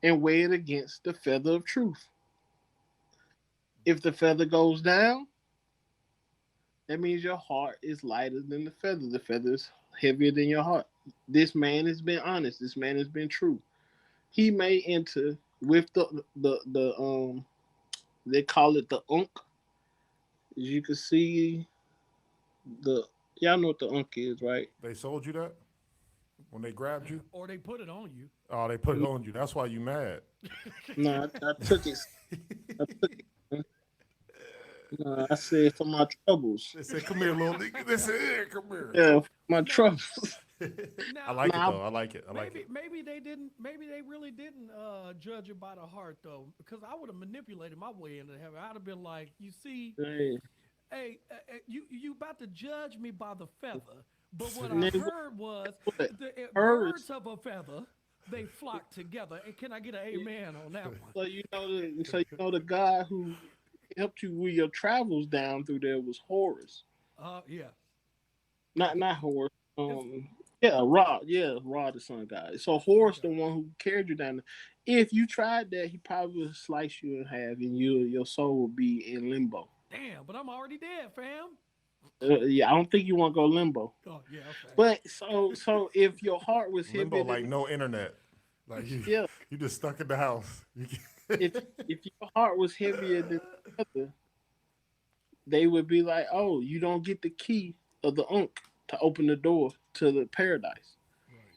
and weigh it against the feather of truth. If the feather goes down, that means your heart is lighter than the feather. The feather is heavier than your heart. This man has been honest. This man has been true. He may enter with the they call it the unk. As you can see, the y'all know what the unk is, right? They sold you that when they grabbed you. Or they put it on you. Oh, they put it on you. That's why you mad. No, I took it. I took it. No, I said for my troubles. They said, "Come here, little nigga." They said, "Here, come here." Yeah, for my Now, troubles. I now, like it Nah, though. I like it. I like maybe it. maybe they didn't. Maybe they really didn't judge it by the heart though, because I would have manipulated my way into heaven. I'd have been like, you see, hey, hey, you about to judge me by the feather, but what I nigga, heard was what? the Heard birds of a feather they flock together. And can I get an amen on that one? The guy who helped you with your travels down through there was Horus. Yeah. Not Horus. It's, Yeah, Rod. Yeah, Rod, the sun god. So Horus, the okay. one who carried you down there. If you tried that, he probably would slice you in half, and your soul would be in limbo. Damn, but I'm already dead, fam. Yeah, I don't think you want to go limbo. Oh, yeah, okay. But so if your heart was Limbo heavier like than no internet. Like yeah, you just stuck in the house. if your heart was heavier than the other, they would be like, "Oh, you don't get the key of the Ankh to open the door to the paradise." Right.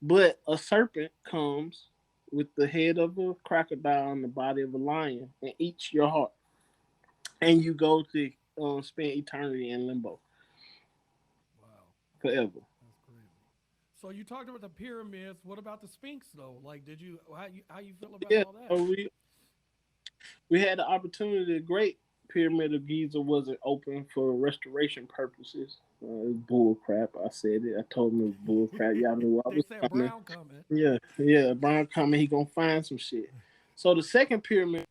But a serpent comes with the head of a crocodile and the body of a lion and eats your heart, and you go to spend eternity in limbo Wow. forever. That's crazy. So you talked about the pyramids. What about the Sphinx, though? Like, how you feel about Yeah, all that? so we had the opportunity. The Great Pyramid of Giza wasn't open for restoration purposes. It was bull crap. I said it. I told him it was bull crap. Y'all knew I They was said coming. Brown coming. Yeah. Brian coming. He gonna find some shit. So the second pyramid,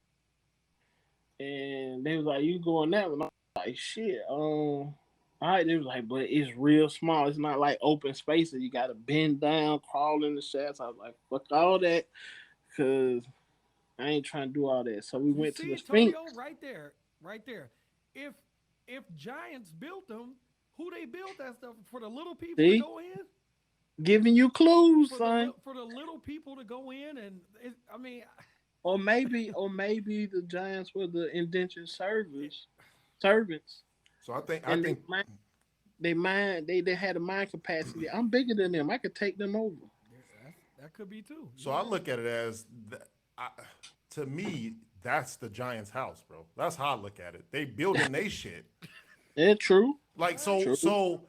and they was like, "You going that one?" I was like, "Shit." All right. They was like, "But it's real small. It's not like open spaces. You got to bend down, crawl in the shafts." I was like, "Fuck all that," because I ain't trying to do all that. So we You went to the see, Sphinx. Tonio, right there. If giants built them, who they built that stuff for the little people to See, go in? giving you clues, For son. for the little people to go in, and I mean, Or maybe the giants were the indentured servants, So I and think they had a mind capacity. I'm bigger than them. I could take them over. that could be too. so. I look at it as I, to me that's the Giants' house, bro. That's how I look at it. They building they shit. Yeah, true. Like True.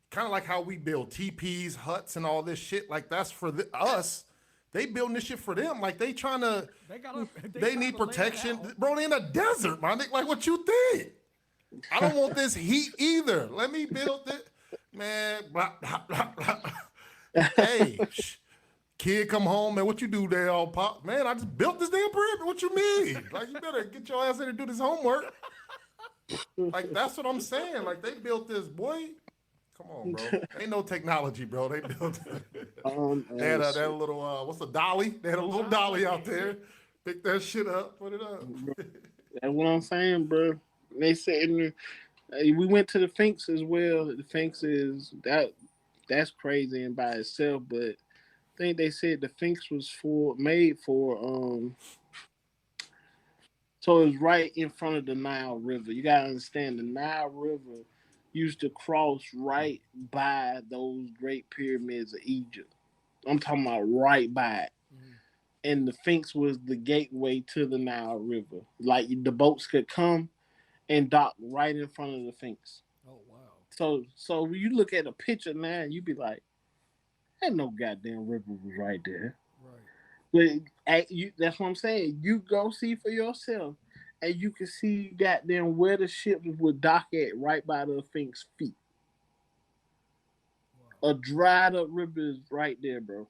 kind of like how we build teepees, huts, and all this shit. Like that's for us. They building this shit for them. Like they trying to. They got They need protection, bro. They in a desert, my nigga. Like what you think? I don't want this heat either. Let me build it, man. Blah, blah, blah, blah. Hey, kid, come home, man. What you do there, all pop? Man, I just built this damn crib. What you mean? Like you better get your ass in and do this homework. Like that's what I'm saying. Like they built this, boy. Come on, bro. Ain't no technology, bro. They built it. They had a little what's a dolly? They had a little dolly out there. Pick that shit up, put it up. That's what I'm saying, bro. They said we went to the Sphinx as well. The Sphinx is that's crazy and by itself, but I think they said the Sphinx was made for so it was right in front of the Nile River. You gotta understand the Nile River used to cross right by those great pyramids of Egypt. I'm talking about right by it. Mhm. And the Sphinx was the gateway to the Nile River. Like the boats could come and dock right in front of the Sphinx. Oh wow. So when you look at a picture now, you be like, "Ain't no goddamn river was right there." Right. But that's what I'm saying. You go see for yourself, and you can see goddamn where the ships would dock at right by the Sphinx feet. Wow. A dried up river is right there, bro.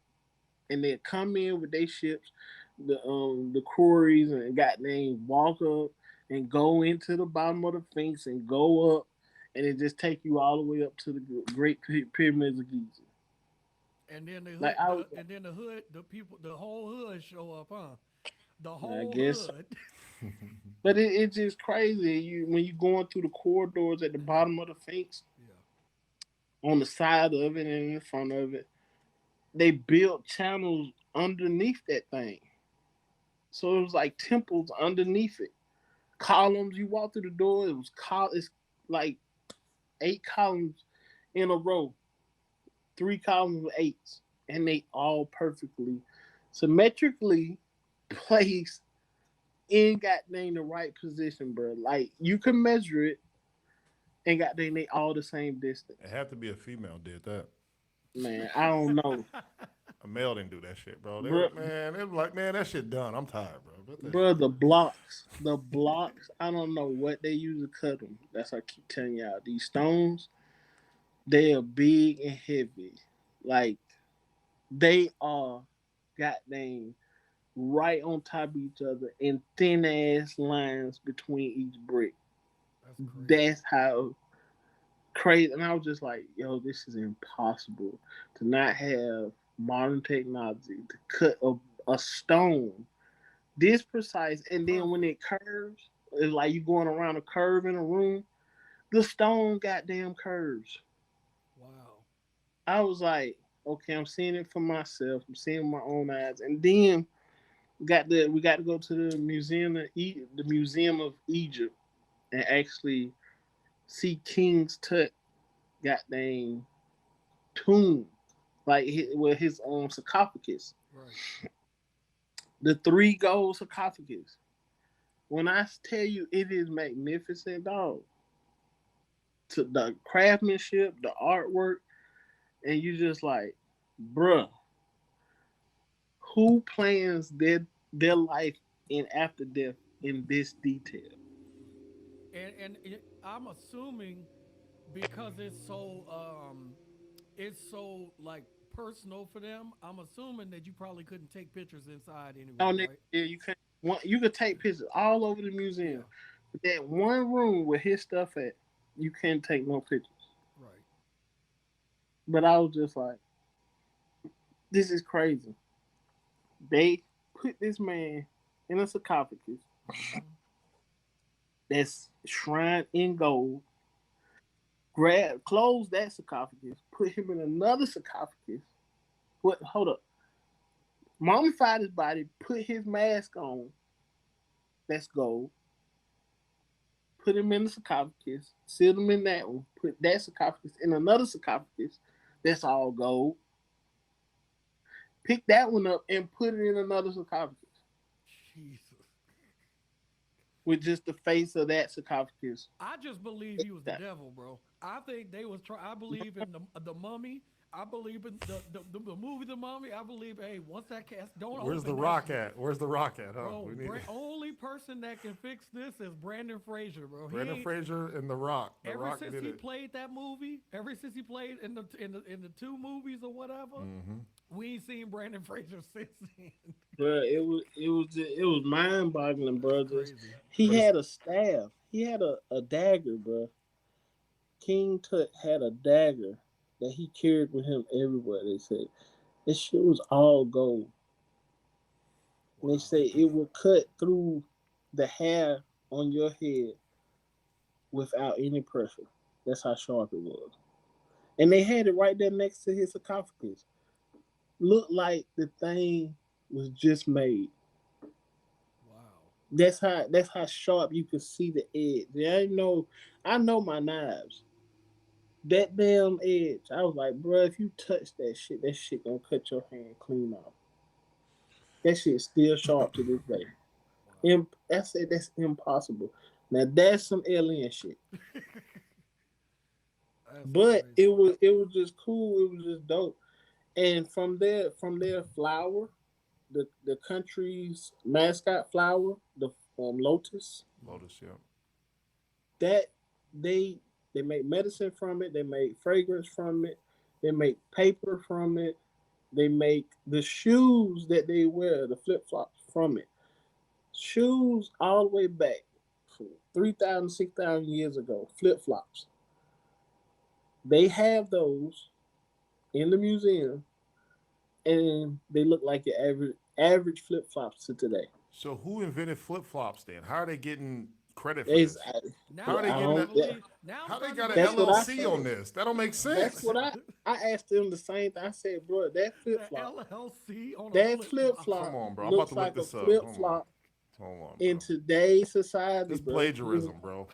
And they come in with their ships, the quarries, and goddamn walk up and go into the bottom of the Sphinx and go up, and it just take you all the way up to the Great Pyramids of Giza. And then the hood, Like the people, the whole hood show up, huh? The I whole guess, hood. but it's just crazy. When you going through the corridors at the bottom of the Sphinx, Yeah. on the side of it and in front of it, they built channels underneath that thing. So it was like temples underneath it. Columns. You walk through the door, it's like 8 columns in a row, 3 columns of eights, and they all perfectly symmetrically placed in goddamn the right position, bro. Like you can measure it, and goddamn they all the same distance. It had to be a female did that. Man, I don't know, A male didn't do that shit, bro. bro. They were like, man, that shit done. I'm tired, bro. Bro, the blocks. I don't know what they use to cut them. That's what I keep telling y'all. These stones, they are big and heavy. Like They are goddamn right on top of each other and thin ass lines between each brick. That's crazy. That's how crazy. And I was just like, yo, this is impossible to not have modern technology to cut a stone this precise. And then when Perfect. it curves, it's like you going around a curve in a room. The stone goddamn curves. Wow. I was like, okay, I'm seeing it for myself. I'm seeing with my own eyes. And then we got to go to the Museum of Egypt, and actually see King's Tut goddamn tomb, like with his sarcophagus, Right. the three gold sarcophagus. When I tell you it is magnificent, dog, to the craftsmanship, the artwork, and you just like, bruh, who plans their life in after death in this detail? I'm assuming because it's so like personal for them. I'm assuming that you probably couldn't take pictures inside anyway, On it, right? yeah, you could take pictures all over the Yeah. museum. But that one room where his stuff at, you can't take no pictures. Right. But I was just like, this is crazy. They put this man in a sarcophagus Mm-hmm. that's shrined in gold, close that sarcophagus, put him in another sarcophagus. What? Hold up. Mummified his body, put his mask on, that's gold, put him in the sarcophagus, seal him in that one, put that sarcophagus in another sarcophagus, that's all gold. Pick that one up and put it in another sarcophagus Jesus. with just the face of that sarcophagus. I just believe he was the devil, bro. I think they was try. I believe in the mummy. I believe in the movie The Mummy. I believe, hey, once that cast, don't Where's the open that rock shit. at? Where's the rock at? Huh? Bro, We need only person that can fix this is Brandon Fraser, bro. He Brandon ain't Fraser and the Rock. The ever Rock since did he it. played that movie, ever since he played in the two movies or whatever, Mm-hmm. we ain't seen Brandon Fraser since then. Bro, it was mind boggling, That's bro. Just crazy. he But it's had a staff. He had a dagger, bro. King Tut had a dagger that he carried with him everywhere. They said this shit was all gold. And they Wow. say it will cut through the hair on your head without any pressure. That's how sharp it was. And they had it right there next to his sarcophagus. Looked like the thing was just made. Wow. That's how sharp you could see the edge. I know my knives. That damn edge. I was like, bro, if you touch that shit gonna cut your hand clean off. That shit's still sharp to this day. Wow. I said that's impossible. Now that's some alien shit. That's But crazy. it was just cool. It was just dope. And from their flower, the country's mascot flower, the lotus, Lotus, yeah. that they they make medicine from it. They make fragrance from it. They make paper from it. They make the shoes that they wear, the flip flops from it. Shoes all the way back 3,000, 6,000 years ago, flip flops. They have those in the museum, and they look like your average flip flops to today. So who invented flip flops then? How are they getting credit for It's, this? How Now are I'm they I getting starting to don't. that? Yeah, believe. Now I'm How they starting to got an that's what believe I LLC said. on this? That don't make That's sense. what I asked them the same thing. I said, bro, that flip the flop, LLC on a that flip flip flop. Come flop on, bro. I'm about looks to look like a this up. flip Hold on. flop Hold on, in bro. today's society, This bro. plagiarism, bro.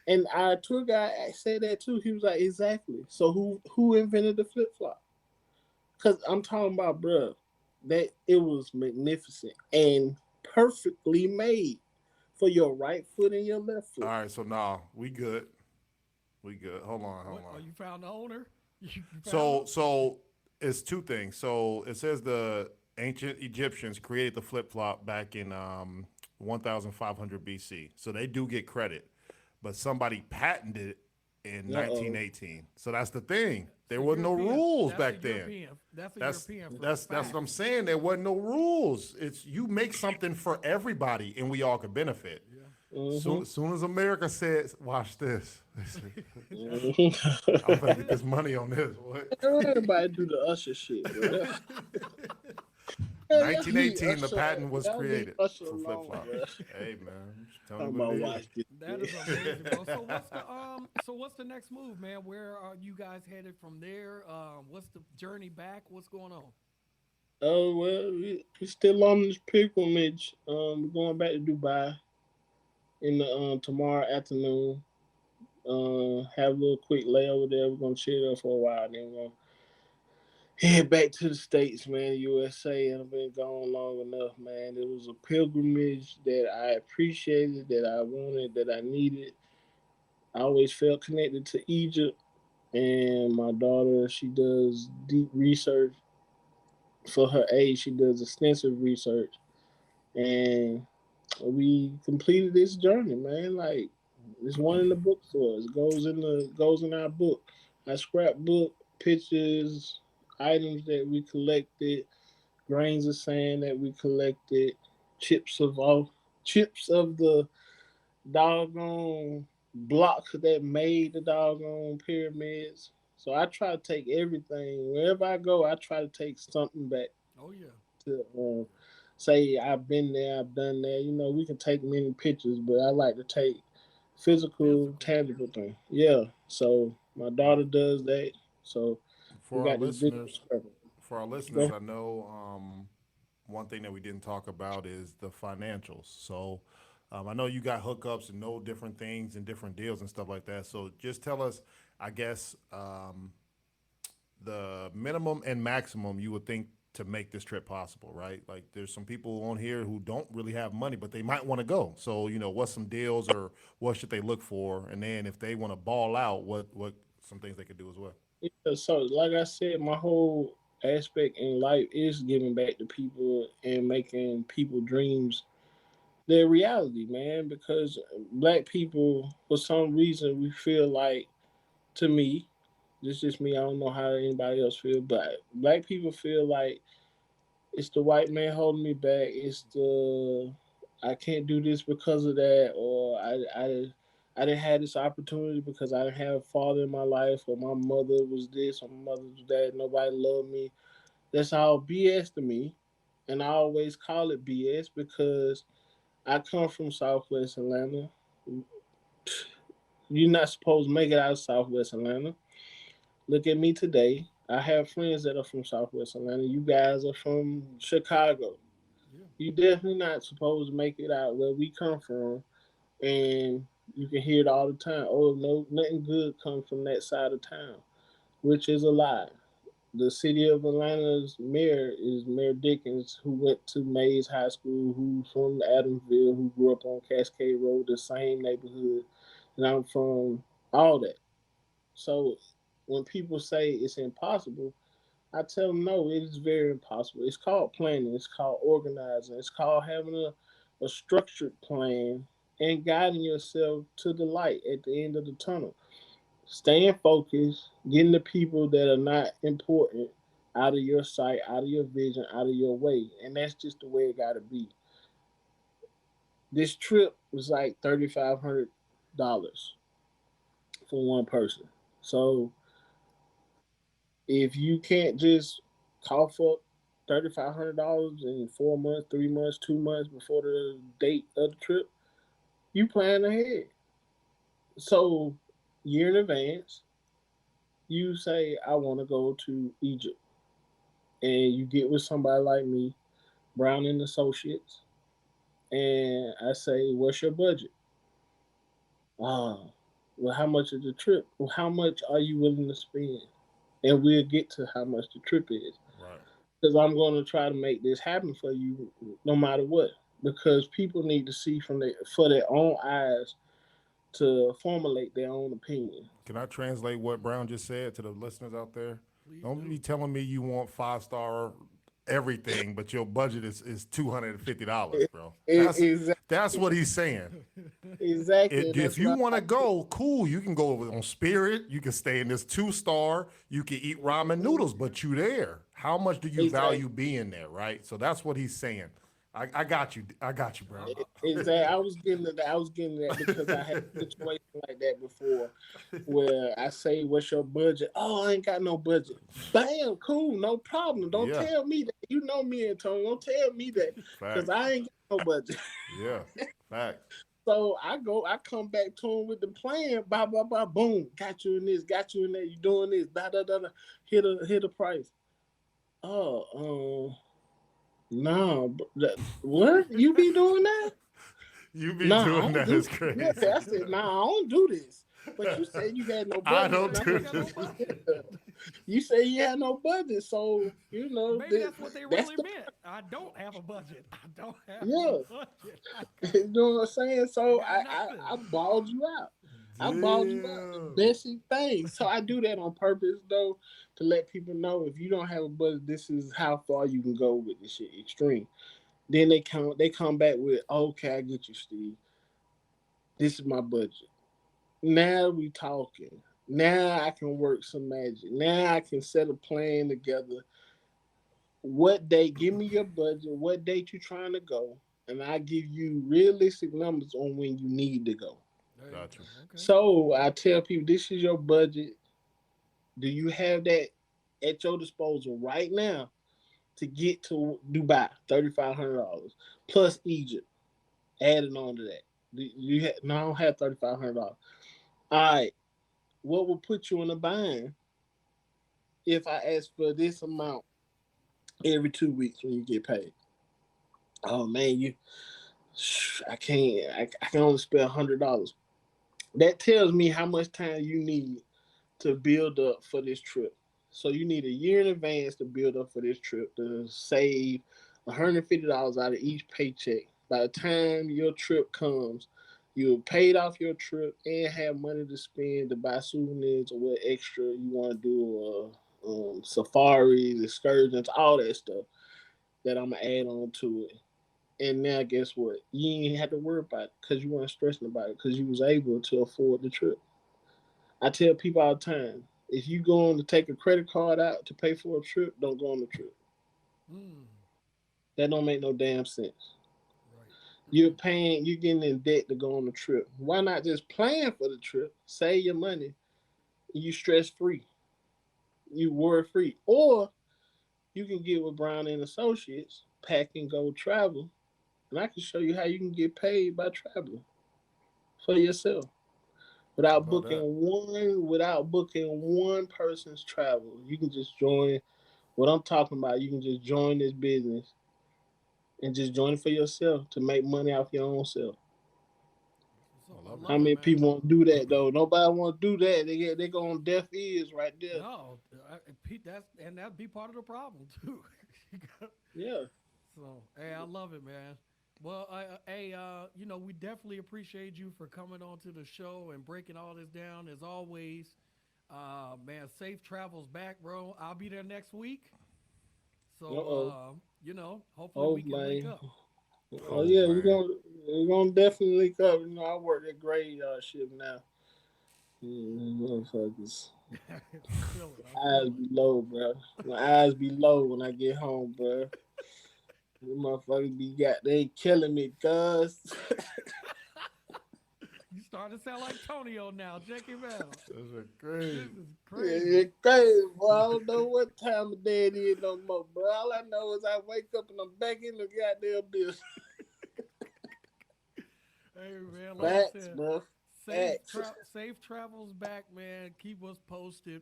And our tour guide said that too. He was like, exactly. So who invented the flip flop? Because I'm talking about, bro, that it was magnificent and perfectly made for your right foot and your left All foot. right, so nah, we good. We good. Hold on, hold What? Oh, on. you found the owner? You found So him? so it's two things. So it says the ancient Egyptians created the flip flop back in 1500 BC. So they do get credit, but somebody patented it in Uh oh. 1918. So that's the thing. there were no rules That's a back then. European. That's a That's European. that's what I'm saying. There wasn't no rules. It's you make something for everybody, and we all could benefit. Mm-hmm. Soon as America says, "Watch this," they say, I'm Mm-hmm. gonna get this money on this. What? Everybody do the Usher shit, bro. Let's leave 1918, the Usher. patent was Y'all leave created Usher for flip alone, flops. bro. Hey man, just tell me Talking what about it is. watch this. That is amazing, bro. So what's the next move, man? Where are you guys headed from there? What's the journey back? What's going on? Oh well, we still on this pilgrimage. We're going back to Dubai in the tomorrow afternoon. Have a little quick layover there. We're gonna chill there for a while. Then we're gonna head back to the States, man, USA. And I've been gone long enough, man. It was a pilgrimage that I appreciated, that I wanted, that I needed. I always felt connected to Egypt, and my daughter, she does deep research for her age. She does extensive research, and we completed this journey, man. Like it's one in the book for us. Goes in our book. Our scrapbook, pictures, items that we collected, grains of sand that we collected, chips of the doggone blocks that made the doggone pyramids. So I try to take everything wherever I go. I try to take something back Oh yeah. to say I've been there, I've done that. You know, we can take many pictures, but I like to take Something physical, physical. tangible thing. Yeah. So my daughter does that. So we For our got this digital listeners, scrapper. for our listeners, Go. I know one thing that we didn't talk about is the financials. So I know you got hookups and know different things and different deals and stuff like that. So just tell us, I guess, the minimum and maximum you would think to make this trip possible, right? Like there's some people on here who don't really have money, but they might want to go. So, what's some deals or what should they look for? And then if they want to ball out, what some things they could do as well. Yeah, so like I said, my whole aspect in life is giving back to people and making people dreams their reality, man. Because black people, for some reason, we feel like, to me, this is just me. I don't know how anybody else feel, but black people feel like it's the white man holding me back. It's the I can't do this because of that, or I didn't have this opportunity because I didn't have a father in my life, or my mother was this, or my mother was that. Nobody loved me. That's all BS to me, and I always call it BS because I come from Southwest Atlanta. You're not supposed to make it out of Southwest Atlanta. Look at me today. I have friends that are from Southwest Atlanta. You guys are from Chicago. Yeah. You definitely not supposed to make it out where we come from, and you can hear it all the time. Oh no, nothing good comes from that side of town, which is a lie. The city of Atlanta's mayor is Mayor Dickens, who went to Mays High School, who's from Adamsville, who grew up on Cascade Road, the same neighborhood, and I'm from all that. So when people say it's impossible, I tell them no, it is very impossible. It's called planning, it's called organizing, it's called having a structured plan and guiding yourself to the light at the end of the tunnel. Staying focused, getting the people that are not important out of your sight, out of your vision, out of your way. And that's just the way it gotta be. This trip was like $3,500 for one person. So if you can't just cough up $3,500 in 4 months, 3 months, 2 months before the date of the trip, you plan ahead. So year in advance, you say I want to go to Egypt, and you get with somebody like me, Brown and Associates, and I say, "What's your budget?" Ah, well, how much is the trip? Well, how much are you willing to spend? And we'll get to how much the trip is. Right. Because I'm going to try to make this happen for you no matter what. Because people need to see for their own eyes to formulate their own opinion. Can I translate what Brown just said to the listeners out there? Please Don't do. be telling me you want 5-star everything, but your budget is $250, bro. Exactly. That's what he's saying. Exactly. If you want to go, cool, you can go on Spirit. You can stay in this 2-star. You can eat ramen noodles, but you there. How much do you value being there, right? So that's what he's saying. I got you. I got you, bro. Exactly. I was getting to that. I was getting to that because I had a situation like that before, where I say, "What's your budget?" Oh, I ain't got no budget. Bam, cool, no problem. Don't Yeah. tell me that. You know me, Antonio. Don't tell me that because Fact. I ain't got no budget. Yeah. Fact. So I come back to him with the plan. Blah blah blah. Boom, got you in this. Got you in that. You doing this. Da da da da. Hit a price. Oh, nah, what you be doing that? You be Nah, I doing don't that do. is crazy. Yeah, I said, nah, I don't do this. But you said you had no budget. I don't and do I this. You say you had no budget, so you know. Maybe that's what they that's really meant. I don't have a budget. I don't have Yeah. a budget. You know what I'm saying? So I got I nothing. balled you out. I balled you out the best thing. So I do that on purpose though, to let people know if you don't have a budget, this is how far you can go with this shit extreme. Then they come back with, okay, I get you, Steve. This is my budget. Now we talking. Now I can work some magic. Now I can set a plan together. What day? Give me your budget. What date you trying to go? And I give you realistic numbers on when you need to go. Gotcha. Okay. So I tell people, this is your budget. Do you have that at your disposal right now to get to Dubai? $3,500 plus Egypt. Adding on to that. No, I don't have $3,500. All right. What will put you in a bind if I ask for this amount every 2 weeks when you get paid? Oh man, I can't. I can only spend $100. That tells me how much time you need to build up for this trip. So you need a year in advance to build up for this trip to save $150 out of each paycheck. By the time your trip comes, you have paid off your trip and have money to spend to buy souvenirs or what extra you want to do, safaris, excursions, all that stuff that I'm gonna add on to it. And now, guess what? You ain't had to worry about it because you weren't stressing about it because you was able to afford the trip. I tell people all the time, if you going to take a credit card out to pay for a trip, don't go on the trip. Mm, That don't make no damn sense. right. You're getting in debt to go on the trip. Why not just plan for the trip, save your money, and you stress free, you worry free, or you can get with Brown and Associates, pack and go travel, and I can show you how you can get paid by traveling for yourself How without about that? booking one person's travel. You can just join what I'm talking about. You can just join this business and just join it for yourself to make money off your own self. So I I love it. How love it, many man. people want to do that though? Nobody want to do that. They go on deaf ears right there. No, Pete, that'd be part of the problem too. Yeah. So, hey, I love it, man. Well, hey, we definitely appreciate you for coming on to the show and breaking all this down as always. Man, safe travels back, bro. I'll be there next week. Uh oh. So, hopefully Oh we can link man. up. Oh Cool, yeah, man. we're gonna definitely cover. I work at graveyard shift now. Motherfuckers. I feel it. I Eyes feel be low, bro. My eyes be low when I get home, bro. The motherfuckers they killing me, cuz. it. You starting to sound like Tonio now. Check him out. This is This crazy. is Yeah, crazy. it's crazy, bro. I don't know what time of day it is no more, bro. All I know is I wake up and I'm back in the goddamn business. Hey, man, like I Facts, said, bro. Facts. safe travels back, man. Keep us posted.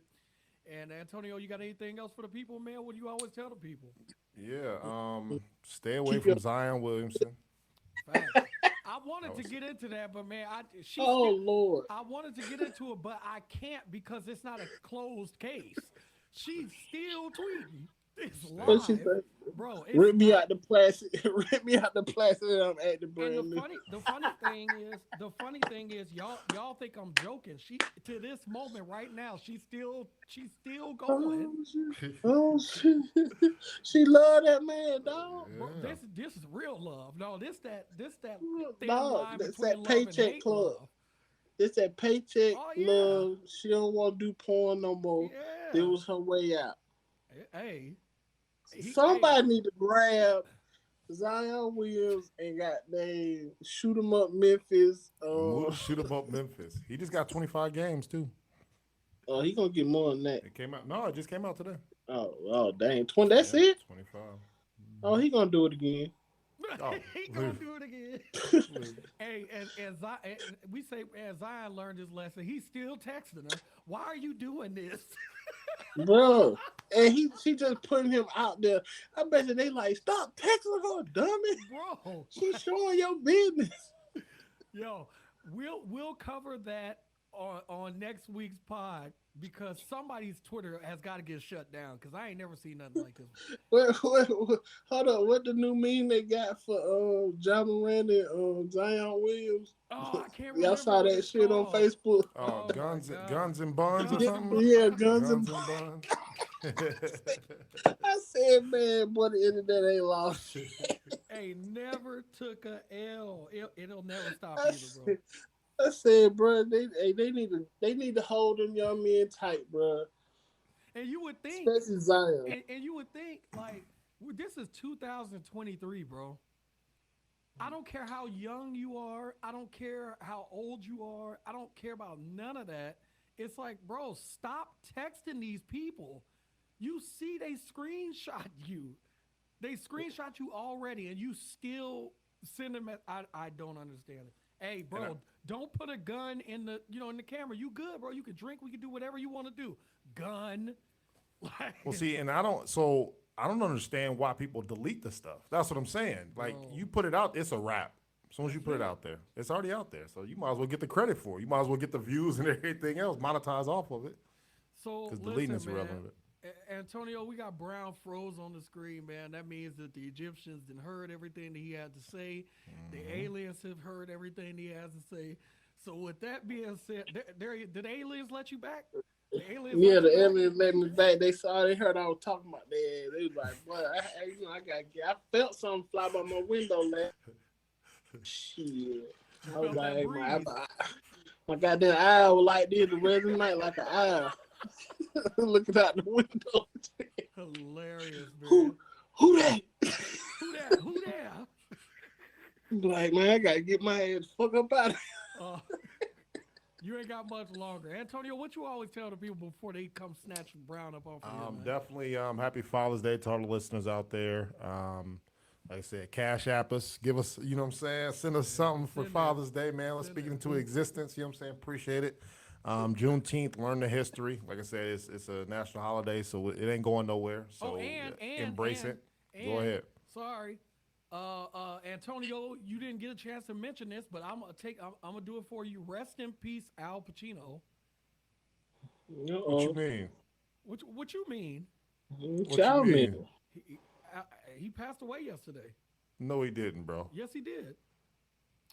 And Antonio, you got anything else for the people, man? What do you always tell the people? Yeah. Stay away Keep your. from Zion Williamson. Facts. I wanted That to was get into that, but man, she's Oh still. Lord. I wanted to get into it, but I can't because it's not a closed case. She's still tweeting. It's What she live. say? bro, it's Rip me not. out the plastic. Rip me out the plastic. And I'm acting And brand new. the funny thing is, y'all think I'm joking. She to this moment right now, she's still going. Oh shit! Oh shit! She love that man, dog. Bro, Yeah. this is real love. No, this that thin Dog, line that's between that love and paycheck hate club. love. It's that paycheck Oh yeah, love. She don't want to do porn no more. It yeah. was her way out. Hey, hey, Somebody need to grab Zion Williams and got they shoot 'em up Memphis. Shoot him up Memphis. He just got 25 games too. Oh, he gonna get more than that. It came out. No, it just came out today. Oh, dang, 20. That's Yeah, it. 25. Oh, he gonna do it again. Oh, he gonna do it again. Hey, we say as Zion learned his lesson, he's still texting her. Why are you doing this, Bro. And she just putting him out there. I bet you they like, stop texting her, dummy. bro? She's showing your business. Yo, we'll cover that on next week's pod because somebody's Twitter has got to get shut down because I ain't never seen nothing like this. Hold on. What the new meme they got for John Moran and Zion Williams? Oh, I can't remember. Y'all saw what that it's shit on called. Facebook. Oh, my guns, God. guns and buns or Guns something. and Yeah, guns and buns. I said, man, boy, the internet ain't lost. Hey, never took a L. It'll never stop I either, bro. said, I said, bro, they need to hold them young men tight, bro. And you would think, Especially Zion. and you would think, like, this is 2023, bro. I don't care how young you are. I don't care how old you are. I don't care about none of that. It's like, bro, stop texting these people. You see, they screenshot you. They screenshot you already, and you still send them. I don't understand it. Hey, bro, don't put a gun in the in the camera. You good, bro? You can drink. We can do whatever you want to do. Gun. Like, Well, see, and I don't understand why people delete the stuff. That's what I'm saying. Like you put it out, it's a wrap. As soon as you put it out there, it's already out there. So you might as well get the credit for it. You might as well get the views and everything else, monetize off of it. so Because deleting is listen, irrelevant. man. Antonio, we got Brown froze on the screen, man. That means that the Egyptians had heard everything that he had to say. The aliens have heard everything he has to say. So with that being said, did the aliens let you back? The aliens Yeah, let the you back? aliens let me back. They heard I was talking about that. They was like, boy, I felt something fly by my window, man. Shit. I was felt that like, breeze. my goddamn eye was like this the rest of the night, like an eye. Looking out the window. Hilarious, man. Who that? Who that? Who there? Like, man, I gotta get my ass fuck up out of here. You ain't got much longer. Antonio, what you always tell the people before they come snatch Brown up off of you, man? Definitely happy Father's Day to all the listeners out there. Like I said, cash app us, give us, you know what I'm saying? Send us something for send Father's Day, man. Let's speak it into existence, you know what I'm saying? Appreciate it. Juneteenth, learn the history. Like I said, it's a national holiday, so it ain't going nowhere. So embrace it. Go ahead. Sorry. Antonio, you didn't get a chance to mention this, but I'm gonna do it for you. Rest in peace, Al Pacino. What you mean? What you mean? What Child you mean? man. He passed away yesterday. No, he didn't, bro. Yes, he did.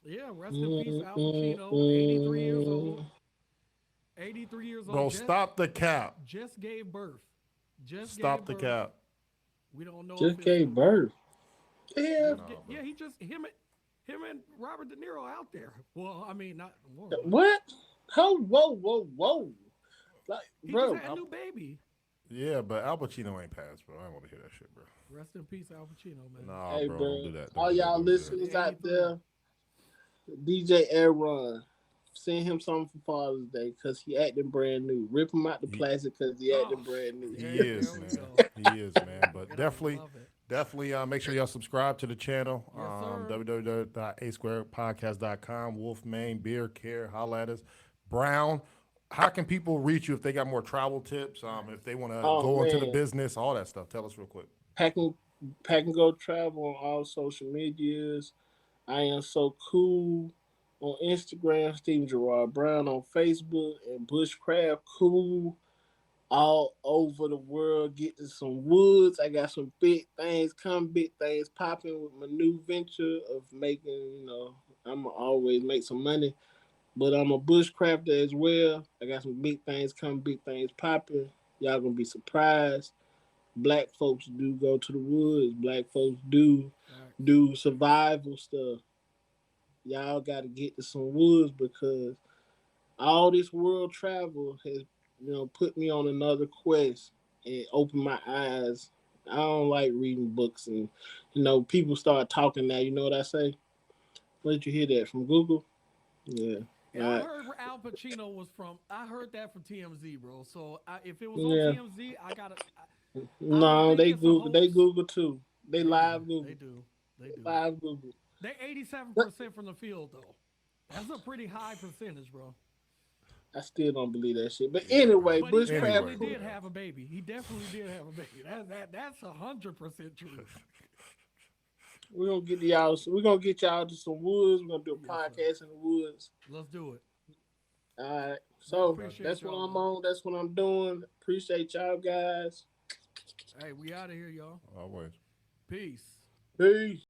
Yeah, rest in peace, Al Pacino. 83 years old. 83 years old. Bro, stop the cap. Just gave birth. Stop the cap. We don't know. Just gave birth. Yeah. Yeah, him and Robert De Niro out there. Well, I mean, not more. What? Whoa. Like, He bro. just had a new baby. Yeah, but Al Pacino ain't passed, bro. I don't want to hear that shit, bro. Rest in peace, Al Pacino, man. Nah, Hey, bro, bro. don't do that. All y'all listeners out there, DJ Aaron, send him something for Father's Day because he acting brand new. Rip him out the plastic because he acting brand new. He is, There we man. go. He is, man. But definitely, Love it. definitely make sure y'all subscribe to the channel. Yes, sir. www.asquaredpodcast.com. Wolf, Maine, Beer Care, holla at us. Brown, how can people reach you if they got more travel tips? If they want to go into the business, all that stuff. Tell us real quick. Pack and Go Travel on all social medias. I am so cool on Instagram. Stephen Gerard Brown on Facebook and Bushcraft Cool all over the world, getting some woods. I got some big things coming, big things popping with my new venture of making, I'm always make some money, but I'm a bushcrafter as well. I got some big things coming, big things popping. Y'all gonna be surprised. Black folks do go to the woods. Black folks do Facts. do survival stuff. Y'all got to get to some woods because all this world travel has, put me on another quest and opened my eyes. I don't like reading books and, people start talking now. You know what I say? Where did you hear that from Google? Yeah. Yeah, I Right. heard where Al Pacino was from. I heard that from TMZ, bro. So if it was on Yeah. TMZ, I don't No, think they it's a Google. They hoax. Google too. They They do. live They Google. do. They They do. live Google. They But 87% from the field though. That's a pretty high percentage, bro. I still don't believe that shit. But Yeah, anyway, bro. But he bushcraft definitely Anyway, cool. did man. have a baby. He definitely did have a baby. That's 100% true. We're gonna get y'all. We're gonna get y'all to some woods. We're gonna do a Yes, sir. podcast in the woods. Let's do it. All right. We So appreciate that's what y'all, I'm man. on. That's what I'm doing. Appreciate y'all guys. Hey, we out of here, y'all. Always. Peace. Peace.